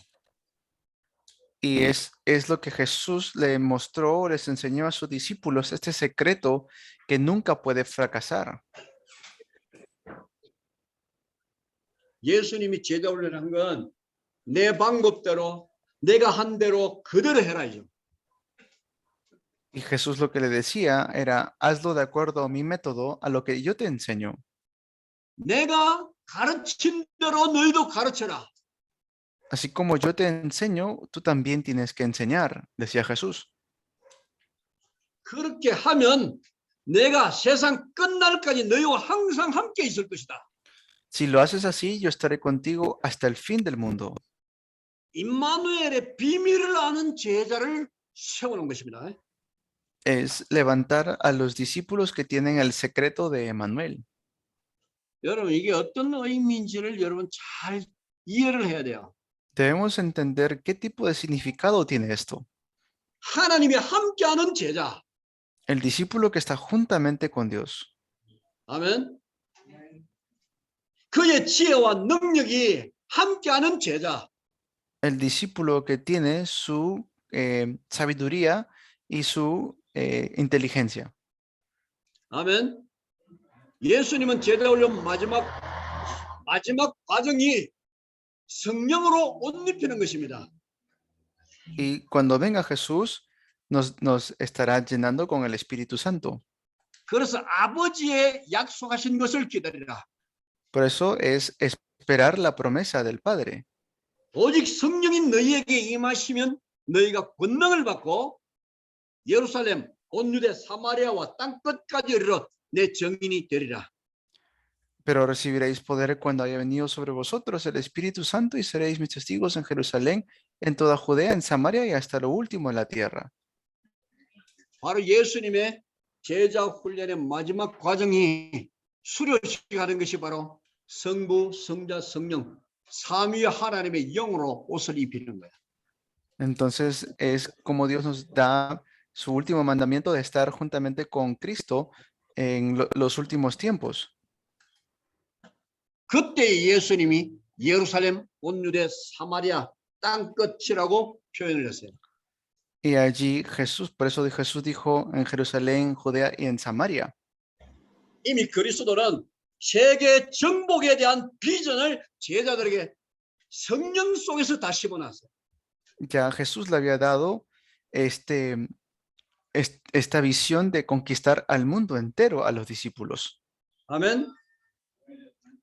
Y es lo que Jesús le mostró, les enseñó a sus discípulos, este secreto que nunca puede fracasar. 예수님이 제자 훈련한 건 내 방법대로 내가 한 대로 그대로 해라죠. Y Jesús lo que le decía era, hazlo de acuerdo a mi método, a lo que yo te enseño. 내가 가르친 대로 너희도 가르쳐라. Así como yo te enseño, tú también tienes que enseñar, decía Jesús. 그렇게 하면 내가 세상 끝날까지 너희와 항상 함께 있을 것이다. Si lo haces así, yo estaré contigo hasta el fin del mundo. 임마누엘의 비밀을 아는 제자를 세우는 것입니다. Es levantar a los discípulos que tienen el secreto de Emmanuel. 여러분 이게 어떤 의미인지를 여러분 잘 이해를 해야 돼요. Debemos entender qué tipo de significado tiene esto. 하나님이 함께하는 제자. El discípulo que está juntamente con Dios. 아멘. 그의 지혜와 능력이 함께하는 제자. El discípulo que tiene su sabiduría y su inteligencia. 아멘. 예수님은 제자 훈련 마지막 과정이 성령으로 옷 입히는 것입니다. Y cuando venga Jesús, nos estará llenando con el Espíritu Santo. 그래서 아버지의 약속하신 것을 기다리라. Por eso es esperar la promesa del Padre. 오직 성령이 너희에게 임하시면 너희가 권능을 받고 예루살렘, 온 유대, 사마리아와 땅 끝까지 이르러 내 증인이 되리라. Pero recibiréis poder cuando haya venido sobre vosotros el Espíritu Santo y seréis mis testigos en Jerusalén, en toda Judea, en Samaria y hasta lo último en la tierra. 바로 예수님의 제자 훈련의 마지막 과정이 수료식하는 것이 바로 성부, 성자, 성령 삼위 하나님의 영으로 옷을 입히는 거야. Entonces es como Dios nos da su último mandamiento de estar juntamente con Cristo en los últimos tiempos. 그때 예수님이 예루살렘, 온 유대, 사마리아 땅 끝이라고 표현을 했어요. Y allí Jesús, por eso Jesús dijo en Jerusalén, Judea y en Samaria. 이미 그리스도는 세계 정복에 대한 비전을 제자들에게 성령 속에서 다 심어놨어요. Ya Jesús le había dado esta visión de conquistar al mundo entero a los discípulos. 아멘.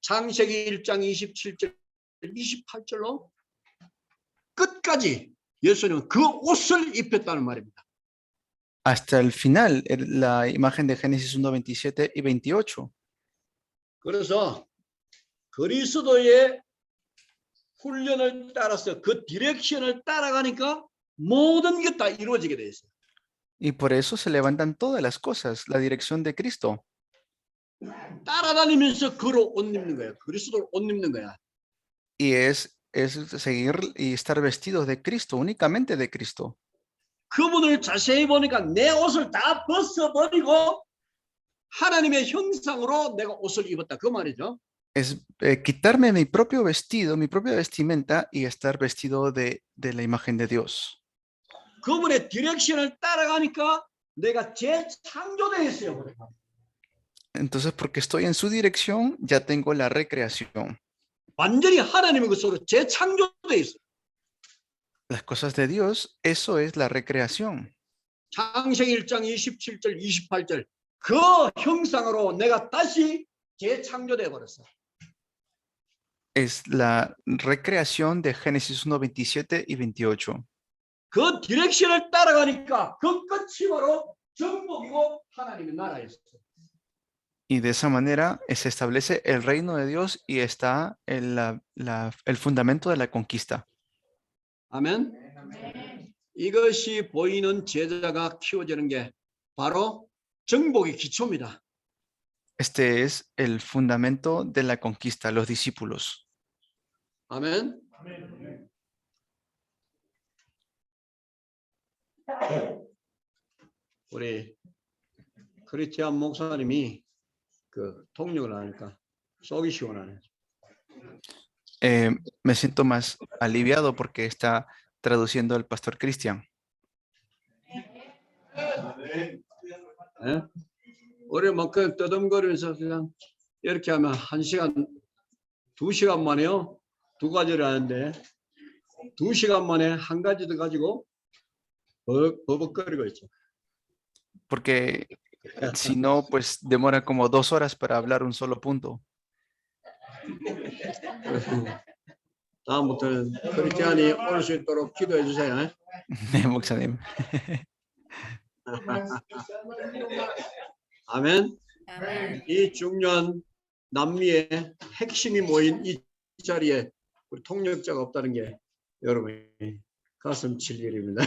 창세기 1장 27절, 28절로 끝까지 예수님은 그 옷을 입혔다는 말입니다. Hasta el final, la imagen de Génesis 1, 27 y 28. 그래서 그리스도의 훈련을 따라서 그 디렉션을 따라가니까 모든 게 다 이루어지게 돼 있어요. Y por eso se levantan todas las cosas, la dirección de Cristo. 따라다니면서 그로 옷 입는 거예요. 그리스도를 옷 입는 거야. Y es seguir y estar vestidos de Cristo, únicamente de Cristo. 그분을 자세히 보니까 내 옷을 다 벗어버리고 하나님의 형상으로 내가 옷을 입었다. 그 말이죠. Es quitarme mi propio vestido, mi propia vestimenta y estar vestido de la imagen de Dios. 그분의 디렉션을 따라가니까 내가 재창조되어 있어요. Entonces, porque estoy en su dirección, ya tengo la recreación. 완전히 하나님의 것으로 재창조되어 있어요. Las cosas de Dios, eso es la recreación. 창세기 1장 27절, 28절 그 형상으로 내가 다시 재창조돼 버렸어. Es la recreación de Génesis 1, 27 y 28. 그 디렉션을 따라가니까 그 끝이 바로 정복이고 하나님의 나라였어. Y de esa manera se establece el reino de Dios y está el fundamento de la conquista. 아멘. 이것이 보이는 제자가 키워지는 게 바로 정복의 기초입니다. Este es el fundamento de la conquista, los discípulos. 아멘. 우리 크리스티안 목사님이 그 통역을 하니까 속이 시원하네. Me siento más aliviado porque está traduciendo el pastor Cristian. 예? 우리 막 그냥 떠듬거리면서 그냥 이렇게 하면 1시간, 2시간 만에요. 두 가지를 하는데 2시간 만에 한 가지도 가지고 버벅거리고 있죠. Porque si no, pues demora como 2 horas para hablar un solo punto. 다음부터는 크리스티안이 올 수 있도록 기도해 주세요. 네, 목사님. 아멘. 아멘. 이 중요한 남미의 핵심이 모인 이 자리에 우리 통역자가 없다는 게 여러분이 가슴 칠 일입니다.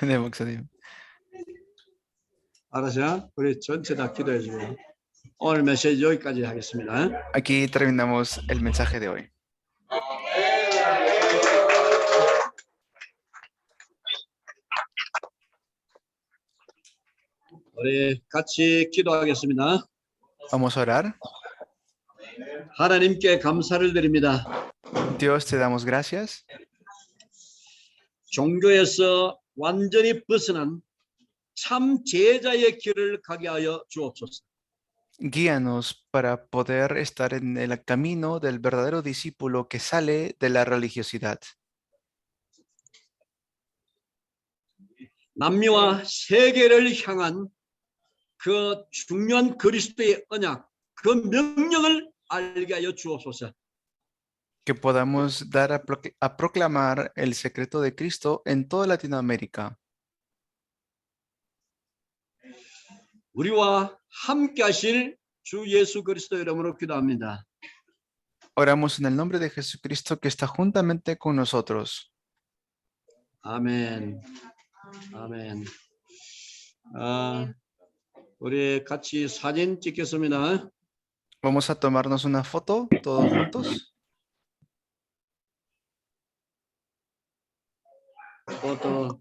네, 목사님. 알았어요? 우리 전체 다 기도해 주고 오늘 메시지 여기까지 하겠습니다. Aquí terminamos el mensaje de hoy. 우리 같이 기도하겠습니다. Vamos a orar. 하나님께 감사를 드립니다. Dios, te damos gracias. 종교에서 완전히 벗어난 참 제자의 길을 가게 하여 주옵소서. Guíanos para poder estar en el camino del verdadero discípulo que sale de la religiosidad. 남미와 세계를 향한 그 중요한 그리스도의 언약, 그 명령을 알게 하여 주옵소서. Que podamos dar a proclamar el secreto de Cristo en toda Latinoamérica. 우리와 함께 하실 주 예수 그리스도 이름으로 기도합니다. Oramos en el nombre de Jesucristo que está juntamente con nosotros. 아멘. 아멘. 우리 같이 사진 찍겠습니다. Vamos a tomarnos una foto todos juntos. 포토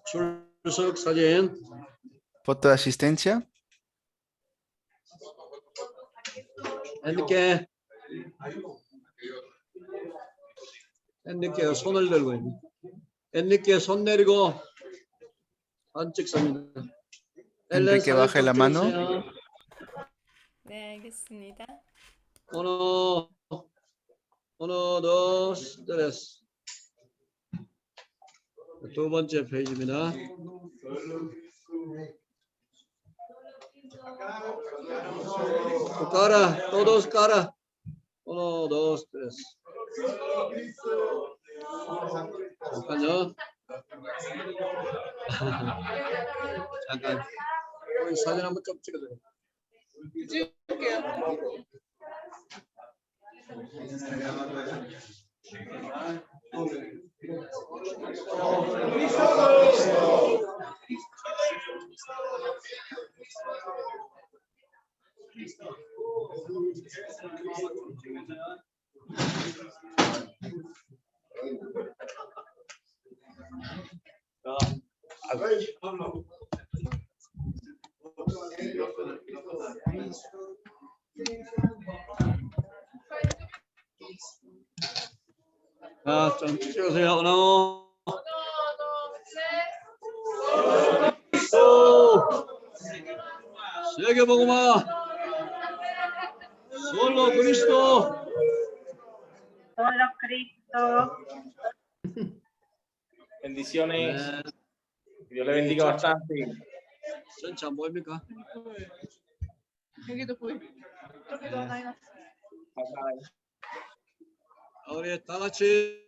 출석 사진. Foto de asistencia. 엔리케 손을 들고 있네. 엔리케 손 내리고 안 찍습니다. Enrique, baje la mano. 네, 알겠습니다. uno, dos, tres. 두 번째 페이지입니다. cara, todos cara. uno, dos, tres. 잠깐요. 잠깐. 우리 사진 한번 좀 찍어줘요. 자, 좀 찍으세요. 하나. 세계 복음화 솔로 그리스도 Solo Cristo. Bendiciones. 네. Que Dios le bendiga bastante. 전차 뭐입니까? 여기도 보이. 저기도 하나. 우리 다 같이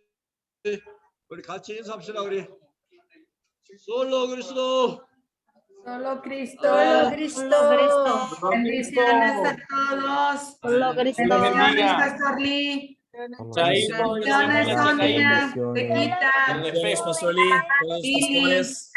우리 같이 인사합시다 우리. 솔로 그리스도. Solo Cristo. Solo Cristo. Bendiciones a todos. Solo Cristo. Dios los bendiga. Bendiciones, Pastor Lee. Chaito. Bendiciones, Sonia. Tequita. Pastor Lee, todos los pastores.